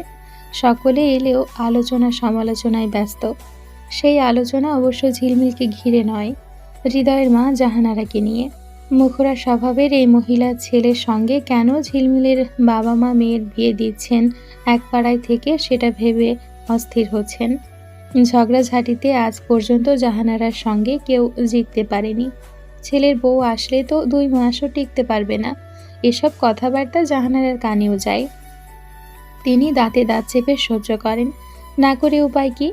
সকলে এলেও আলোচনা সমালোচনায় ব্যস্ত। সেই আলোচনা অবশ্য ঝিলমিলকে ঘিরে নয়, হৃদয়ের মা জাহানারাকে নিয়ে। মুখরা স্বভাবের এই মহিলা ছেলের সঙ্গে কেন ঝিলমিলের বাবা মা মেয়ের বিয়ে দিচ্ছেন এক পাড়ায় থেকে, সেটা ভেবে অস্থির হচ্ছেন। ঝগড়াঝাটিতে আজ পর্যন্ত জাহানারার সঙ্গে কেউ জিততে পারেনি। ছেলের বউ আসলে তো 2 মাসও টিকতে পারবে না, এসব কথাবার্তা জাহানারার কানেও যায়। তিনি দাঁতে দাঁত চেপে সহ্য করেন, না করে উপায় কি?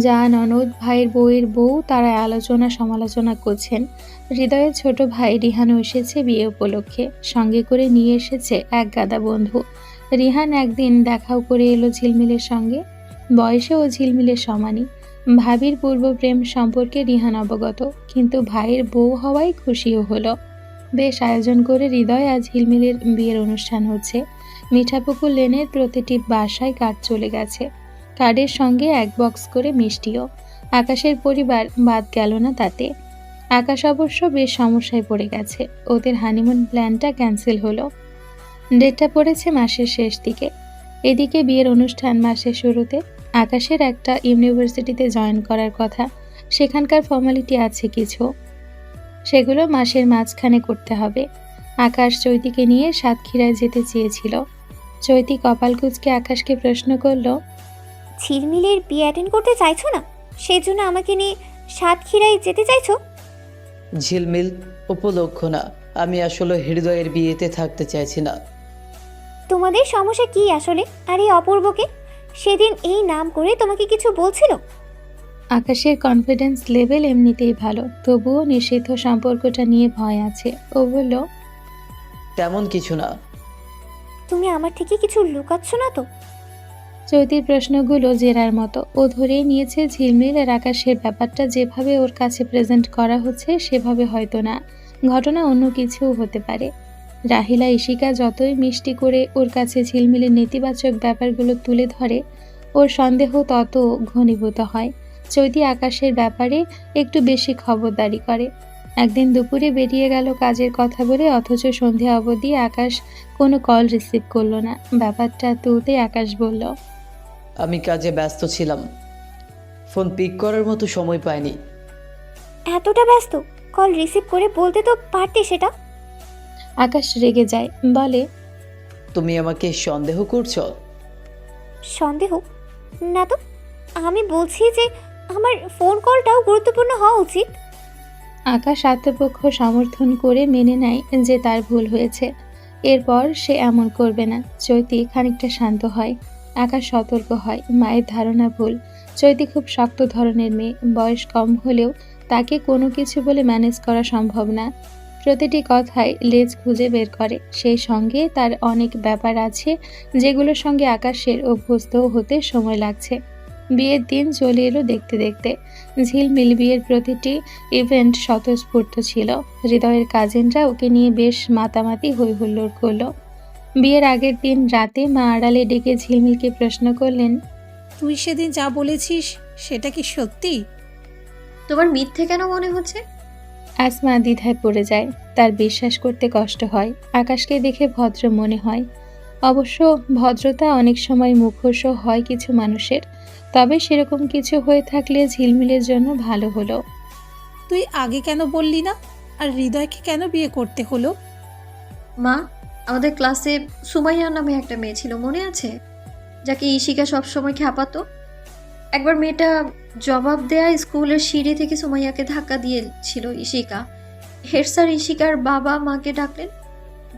যা ননদ, ভাইয়ের বউয়ের বউ তারা আলোচনা সমালোচনা করছেন। হৃদয়ের ছোট ভাই রিহানও এসেছে বিয়ে উপলক্ষে, সঙ্গে করে নিয়ে এসেছে এক গাদা বন্ধু। রিহান একদিন দেখাও করে এলো ঝিলমিলের সঙ্গে, বয়সেও ঝিলমিলের সমানই। ভাবির পূর্ব প্রেম সম্পর্কে রিহান অবগত, কিন্তু ভাইয়ের বউ হওয়ায় খুশিও হলো। বেশ আয়োজন করে হৃদয় আজ ঝিলমিলের বিয়ের অনুষ্ঠান হচ্ছে। মিঠাপুকুর লেনের প্রতিটি বাসায় কার্ড চলে গেছে, কার্ডের সঙ্গে এক বক্স করে মিষ্টিও। আকাশের পরিবার বাদ গেল না তাতে। আকাশ অবশ্য বেশ সমস্যায় পড়ে গেছে, ওদের হানিমুন প্ল্যানটা ক্যান্সেল হলো। ডেটটা পড়েছে মাসের শেষ দিকে। এদিকে বিয়ের অনুষ্ঠান মাসের শুরুতে। আকাশের একটা ইউনিভার্সিটিতে জয়েন করার কথা, সেখানকার ফর্মালিটি আছে কিছু, সেগুলো মাসের মাঝখানে করতে হবে। আকাশ চৈতিকে নিয়ে সাতক্ষীরায় যেতে চেয়েছিল। চৈতি কপাল কুঁচকে আকাশকে প্রশ্ন করলো, ঝিলমিলের বিয়ে অ্যাটেন্ড করতে চাইছো না, সেই জন্য আমাকে নিয়ে সাতক্ষীরায় যেতে চাইছো? ঝিলমিল উপলক্ষ না, আমি আসলে হৃদয়ের বিয়েতে থাকতে চাইছি না। তোমাদের সমস্যা কি আসলে? আর এই অপূর্বকে সেদিন এই নাম করে তোমাকে কিছু বলছিল? আকাশের কনফিডেন্স লেভেল এমনিতেই ভালো, তবুও নিষিদ্ধ সম্পর্কটা নিয়ে ভয় আছে। ও বলল, তেমন কিছু না। তুমি আমার থেকে কিছু লুকাচ্ছ না তো? চৈতির প্রশ্নগুলো জেরার মতো। ও ধরেই নিয়েছে ঝিলমিল আর আকাশের ব্যাপারটা যেভাবে ওর কাছে প্রেজেন্ট করা হচ্ছে সেভাবে হয়তো না, ঘটনা অন্য কিছুও হতে পারে। রাহিলা ইশিকা যতই মিষ্টি করে ওর কাছে ঝিলমিলের নেতিবাচক ব্যাপারগুলো তুলে ধরে, ওর সন্দেহ তত ঘনীভূত হয়। চৈতি আকাশের ব্যাপারে একটু বেশি খবরদারি করে। একদিন দুপুরে বেরিয়ে গেল কাজের কথা বলে, অথচ সন্ধ্যা অবধি আকাশ কোনো কল রিসিভ করলো না। ব্যাপারটা তুলতে আকাশ বলল, আমি কাজে ব্যস্ত ছিলাম, ফোন পিক করার মতো সময় পাইনি। এতটা ব্যস্ত? কল রিসিভ করে বলতে তো পারতে সেটা। আকাশ রেগে যায়, বলে, তুমি আমাকে সন্দেহ করছো? সন্দেহ না তো, আমি বলছি যে আমার ফোন কলটাও গুরুত্বপূর্ণ হওয়া উচিত। আকাশ আত্মপক্ষ সমর্থন করে মেনে নেয় যে তার ভুল হয়েছে, এরপর সে এমন করবে না। চৈতি খানিকটা শান্ত হয়। আকাশ সতর্ক হয়, মায়ের ধারণা ভুল। চৈতি খুব শক্ত ধরনের মেয়ে, বয়স কম হলেও তাকে কোনো কিছু বলে ম্যানেজ করা সম্ভব না। প্রতিটি কথায় লেজ খুঁজে বের করে। সেই সঙ্গে তার অনেক ব্যাপার আছে যেগুলোর সঙ্গে আকাশের অভ্যস্ত হতে সময় লাগছে। বিয়ের দিন চলে এলো দেখতে দেখতে। ঝিলমিল বিয়ের প্রতিটি ইভেন্ট স্বতঃস্ফূর্ত ছিল। হৃদয়ের কাজিনরা ওকে নিয়ে বেশ মাতামাতি হই হুল্লোড় করলো। বিয়ের আগের দিন রাতে মা আড়ালে ডেকে ঝিলমিলকে প্রশ্ন করলেন, তুই সেদিন যা বলেছিস সেটা কি সত্যি? তোমার মিথ্যে কেন মনে হচ্ছে? আসমা দ্বিধায় পড়ে যায়। তার বিশ্বাস করতে কষ্ট হয়। আকাশকে দেখে ভদ্র মনে হয়, অবশ্য ভদ্রতা অনেক সময় মুখোশও হয় কিছু মানুষের। তবে সেরকম কিছু হয়ে থাকলে ঝিলমিলের জন্য ভালো হলো। তুই আগে কেন বললি না? আর হৃদয়কে কেন বিয়ে করতে হলো? মা, আমাদের ক্লাসে সুমাইয়া নামে একটা মেয়ে ছিল, মনে আছে? যাকে ইশিকা সবসময় খ্যাপাতো। একবার মেয়েটা জবাব দেয়া স্কুলের সিঁড়ি থেকে সুমাইয়াকে ধাক্কা দিয়েছিল ইশিকা। হেড স্যার ইশিকার বাবা মাকে ডাকলেন।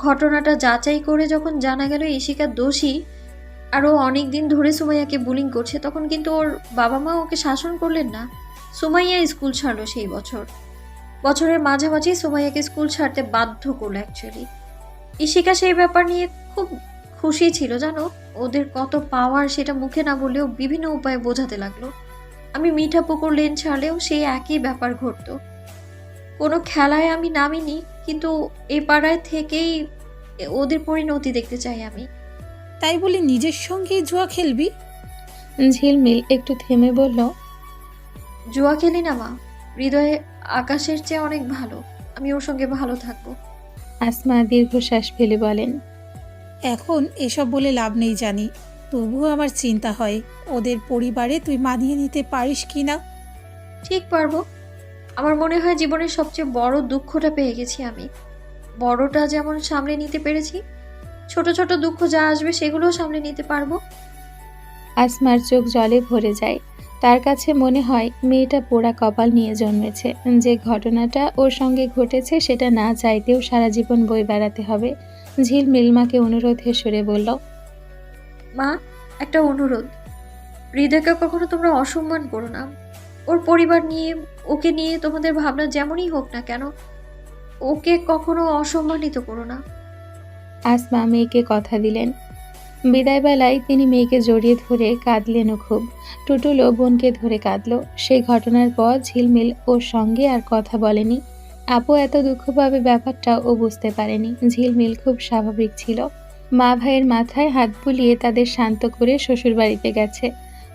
ঘটনাটা যাচাই করে যখন জানা গেল ইশিকা দোষী আর ও অনেক দিন ধরে সুমাইয়াকে বুলিং করছে, তখন কিন্তু ওর বাবা মা ওকে শাসন করলেন না। সুমাইয়া স্কুল ছাড়লো সেই বছর। বছরের মাঝামাঝি সুমাইয়াকে স্কুল ছাড়তে বাধ্য করলো অ্যাকচুয়ালি। ইশিকা সেই ব্যাপার নিয়ে খুব খুশি ছিল, জানো। ওদের কত পাওয়ার সেটা মুখে না বললেও বিভিন্ন উপায়ে বোঝাতে লাগলো। আমি মিঠাপুকুর লেন ছাড়লেও সেই একই ব্যাপার ঘটতো। কোনো খেলায় আমি নামিনি, কিন্তু এ পাড়ায় থেকেই ওদের পরিণতি দেখতে চাই আমি। তাই বলে নিজের সঙ্গেই জুয়া খেলবি? ঝিলমিল একটু থেমে বলল, জুয়া খেলি না মা, হৃদয়ে আকাশের চেয়ে অনেক ভালো, আমি ওর সঙ্গে ভালো থাকবো। আসমা দীর্ঘশ্বাস ফেলে বলেন, এখন এসব বলে লাভ নেই জানি, তবুও আমার চিন্তা হয় ওদের পরিবারে তুই মানিয়ে নিতে পারিস কি না। ঠিক পারবো। আমার মনে হয় জীবনের সবচেয়ে বড় দুঃখটা পেয়ে গেছি আমি। বড়টা যেমন সামলে নিতে পেরেছি, ছোট ছোট দুঃখ যা আসবে সেগুলোও সামলে নিতে পারবো। আসমার চোখ জলে ভরে যায়। তার কাছে মনে হয় মেয়েটা পোড়া কপাল নিয়ে জন্মেছে। যে ঘটনাটা ওর সঙ্গে ঘটেছে সেটা না চাইতেও সারা জীবন বয়ে বেড়াতে হবে। ঝিলমিল মাকে অনুরোধের সুরে বলল, মা, একটা অনুরোধ। হৃদয়কে কখনো তোমরা অসম্মান করো না। ওর পরিবার নিয়ে, ওকে নিয়ে তোমাদের ভাবনা যেমনই হোক না কেন, ওকে কখনো অসম্মানিত করো না। আসমা মেয়েকে কথা দিলেন। বিদায়বেলায় তিনি মেয়েকে জড়িয়ে ধরে কাঁদলেনও খুব। টুটুলও বোনকে ধরে কাঁদল। সেই ঘটনার পর ঝিলমিল ওর সঙ্গে আর কথা বলেনি। আপু এত দুঃখ পাবে ব্যাপারটা ও বুঝতে পারেনি। ঝিলমিল খুব স্বাভাবিক ছিল। মা ভাইয়ের মাথায় হাত বুলিয়ে তাদের শান্ত করে শ্বশুর বাড়িতে গেছে।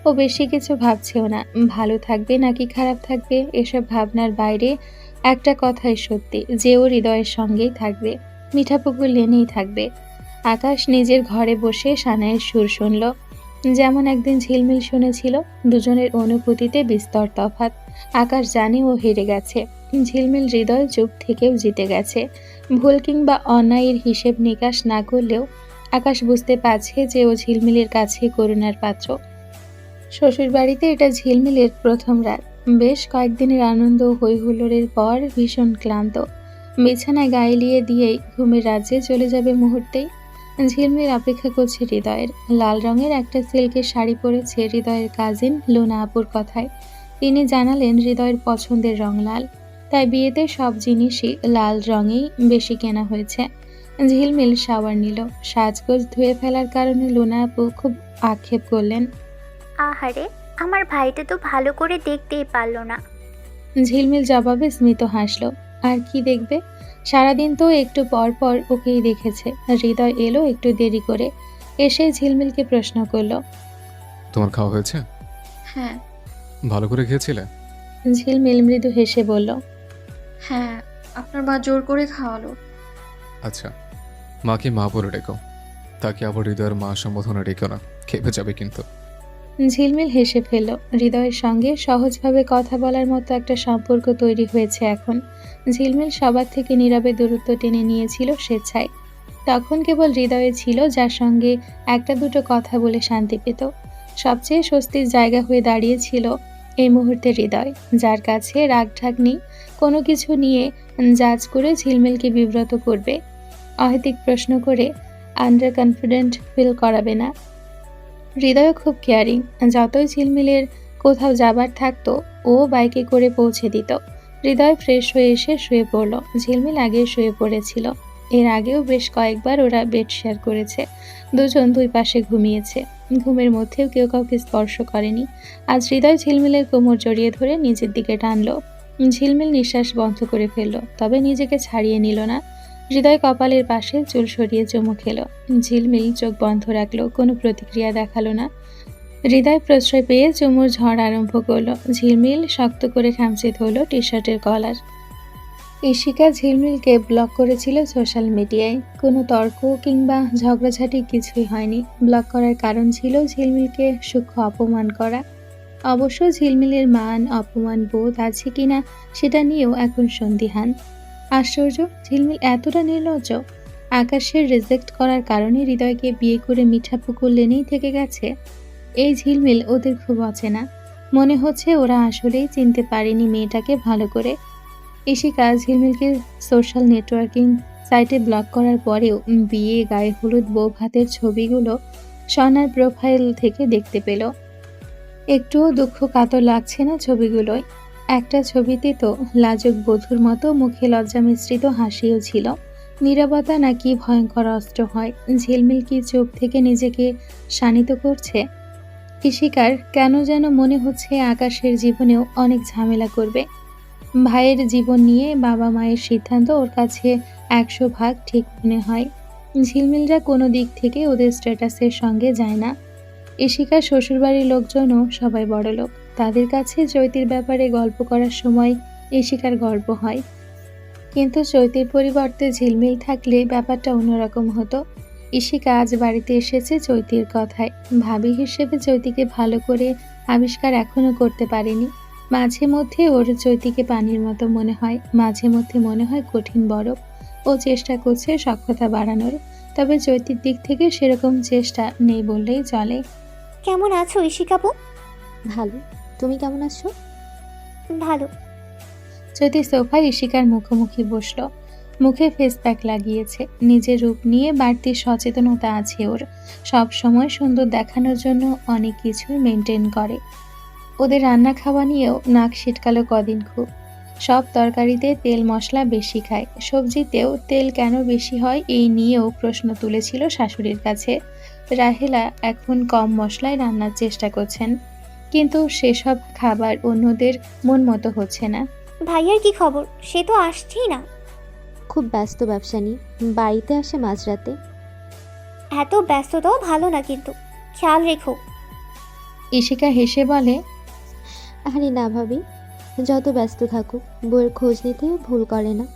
ও বেশি কিছু ভাবছেও না, ভালো থাকবে নাকি খারাপ থাকবে এসব ভাবনার বাইরে একটা কথাই সত্যি, যে ও হৃদয়ের সঙ্গেই থাকবে, মিঠাপুকুর লেনেই থাকবে। আকাশ নিজের ঘরে বসে সানাইয়ের সুর শুনল। যেমন একদিন ঝিলমিল শুনেছিল। দুজনের অনুভূতিতে বিস্তর তফাৎ। আকাশ জানে ও হেরে গেছে, ঝিলমিল হৃদয় চুপ থেকেও জিতে গেছে। ভুল কিংবা অন্যায়ের হিসেব নিকাশ না করলেও আকাশ বুঝতে পারছে যে ও ঝিলমিলের কাছে করুণার পাত্র। শ্বশুর বাড়িতে এটা ঝিলমিলের প্রথম রাত। বেশ কয়েকদিনের আনন্দ হই হুল্লোড়ের পর ভীষণ ক্লান্ত। বিছানায় গায়ে লিয়ে দিয়েই ঘুমের রাজ্যে চলে যাবে মুহূর্তেই। ঝিলমিল অপেক্ষা করছে হৃদয়ের। লাল রঙের একটা সিল্কের শাড়ি পরেছে হৃদয়ের কাজিন লোনা আপুর কথায়। তিনি জানালেন হৃদয়ের পছন্দের রং লাল, তাই বিয়েতে সব জিনিসই লাল রঙেই বেশি কেনা হয়েছে। ঝিলমিল শাওয়ার নিল। সাজগোজ ধুয়ে ফেলার কারণে লোনা আপু খুব আক্ষেপ করলেন। আহারে, আমার ভাইটা তো ভালো করে দেখতেই পারলো না। ঝিলমিল জবাবে স্মিত হাসল। আর কি দেখবে, সারাদিন তো একটু পর পর ওকেই দেখেছে। হৃদয় এলো একটু দেরি করে। এসে ঝিলমিলকে প্রশ্ন করলো, তোমার খাওয়া হয়েছে? হ্যাঁ। ভালো করে খেয়েছিলে? ঝিলমিল মৃদু হেসে বলল, হ্যাঁ, আপনার মা জোর করে খাওয়ালো। আচ্ছা, মাকে মা বলে ডেকো, তাকে আবার হৃদয়ের মা সম্বোধনে ডেকো না, খেপে যাবে কিন্তু। ঝিলমিল হেসে ফেলল। হৃদয়ের সঙ্গে সহজভাবে কথা বলার মতো একটা সম্পর্ক তৈরি হয়েছে এখন। ঝিলমিল সবার থেকে নীরবে দূরত্ব টেনে নিয়েছিল স্বেচ্ছায়। তখন কেবল হৃদয়ে ছিল যার সঙ্গে একটা দুটো কথা বলে শান্তি পেত। সবচেয়ে স্বস্তির জায়গা হয়ে দাঁড়িয়েছিল এই মুহূর্তে হৃদয়, যার কাছে রাগ ঢাক নেই। কোনো কিছু নিয়ে জাজ করে ঝিলমিলকে বিব্রত করবে, অহেতুক প্রশ্ন করে আন্ডার কনফিডেন্ট ফিল করাবে না। হৃদয় খুব কেয়ারিং। যতই ঝিলমিলের কোথাও যাবার থাকতো ও বাইকে করে পৌঁছে দিত। হৃদয় ফ্রেশ হয়ে এসে শুয়ে পড়ল। ঝিলমিল আগে শুয়ে পড়েছিল। এর আগেও বেশ কয়েকবার ওরা বেড শেয়ার করেছে। দুজন দুই পাশে ঘুমিয়েছে। ঘুমের মধ্যেও কেউ কাউকে স্পর্শ করেনি। আজ হৃদয় ঝিলমিলের কোমর জড়িয়ে ধরে নিজের দিকে টানলো। ঝিলমিল নিঃশ্বাস বন্ধ করে ফেলল, তবে নিজেকে ছাড়িয়ে নিল না। হৃদয় কপালের পাশে চুল সরিয়ে চুমু খেলো। ঝিলমিল চোখ বন্ধ রাখলো, কোনো প্রতিক্রিয়া দেখালো না। হৃদয় প্রশ্রয় পেয়ে চুমুর ঝড় আরম্ভ করলো। ঝিলমিল শক্ত করে খামচে ধরলো টি শার্টের কলার। ইশিকা ঝিলমিলকে ব্লক করেছিল সোশ্যাল মিডিয়ায়। কোনো তর্ক কিংবা ঝগড়াঝাটি কিছুই হয়নি। ব্লক করার কারণ ছিল ঝিলমিলকে সূক্ষ্ম অপমান করা। অবশ্য ঝিলমিলের মান অপমান বোধ আছে কিনা সেটা নিয়েও এখন সন্দিহান। আশ্চর্য, ঝিলমিল এতটা নির্লজ্জ। আকাশের রিজেক্ট করার কারণে হৃদয়কে বিয়ে করে মিঠাপুকুর লেনেই থেকে গেছে। এই ঝিলমিল ওদের খুব অচেনা। মনে হচ্ছে ওরা আসলেই চিনতে পারেনি মেয়েটাকে ভালো করে। ইশিকা ঝিলমিলকে সোশ্যাল নেটওয়ার্কিং সাইটে ব্লক করার পরেও বিয়ে, গায়ে হলুদ, বউ ভাতের ছবিগুলো সনার প্রোফাইল থেকে দেখতে পেল। একটুও দুঃখ কাতর লাগছে না ছবিগুলোয়। একটা ছবিতে তো লাজুক বধূর মতো মুখে লজ্জা মিশ্রিত হাসিও ছিল। নীরবতা নাকি ভয়ঙ্কর অস্ত্র হয়। ঝিলমিল কি চোখ থেকে নিজেকে শানিত করছে? ইশিকার কেন যেন মনে হচ্ছে আকাশের জীবনেও অনেক ঝামেলা করবে। ভাইয়ের জীবন নিয়ে বাবা মায়ের সিদ্ধান্ত ওর কাছে 100 ভাগ ঠিক মনে হয়। ঝিলমিলরা কোনো দিক থেকে ওদের স্ট্যাটাসের সঙ্গে যায় না। ইশিকার শ্বশুরবাড়ির লোকজনও সবাই বড়লোক। তাদের কাছে চৈতির ব্যাপারে গল্প করার সময় ইশিকার গর্ব হয়। কিন্তু চৈতির পরিবর্তে ঝিলমিল থাকলে ব্যাপারটা অন্যরকম হতো। ইশিকা আজ বাড়িতে এসেছে চৈতির কথায়। ভাবি হিসেবে চৈতিকে ভালো করে আবিষ্কার এখনো করতে পারেনি। মাঝে মধ্যে ওর চৈতিকে পানির মতো মনে হয়, মাঝে মধ্যে মনে হয় কঠিন বরফ। ও চেষ্টা করছে সখ্যতা বাড়ানোর, তবে চৈতির দিক থেকে সেরকম চেষ্টা নেই বললেই চলে। কেমন আছো ইশিকাবু? ভালো। তুমি কেমন আছো? ভালো। চৈতি সোফায় ইশিকার মুখোমুখি বসলো। মুখে ফেস প্যাক লাগিয়েছে। নিজের রূপ নিয়ে বাড়তি সচেতনতা আছে ওর। সব সময় সুন্দর দেখানোর জন্য অনেক কিছুই মেনটেন করে। ওদের রান্না খাওয়া নিয়েও নাক সিটকালো কদিন খুব। সব তরকারিতে তেল মশলা বেশি খায়, সবজিতেও তেল কেন বেশি হয় এই নিয়েও প্রশ্ন তুলেছিল শাশুড়ির কাছে। রাহেলা এখন কম মশলায় রান্নার চেষ্টা করছেন, কিন্তু সেসব খাবার অন্যদের মন মতো হচ্ছে না। ভাইয়ার কি খবর? সে তো আসছেই না। খুব ব্যস্ত ব্যবসা নিয়ে, বাড়িতে আসে মাঝরাতে। এত ব্যস্ততাও ভালো না, কিন্তু খেয়াল রেখো। ইশিকা হেসে বলে, আরে না ভাবি, যত ব্যস্ত থাকুক বউয়ের খোঁজ নিতে ভুল করে না।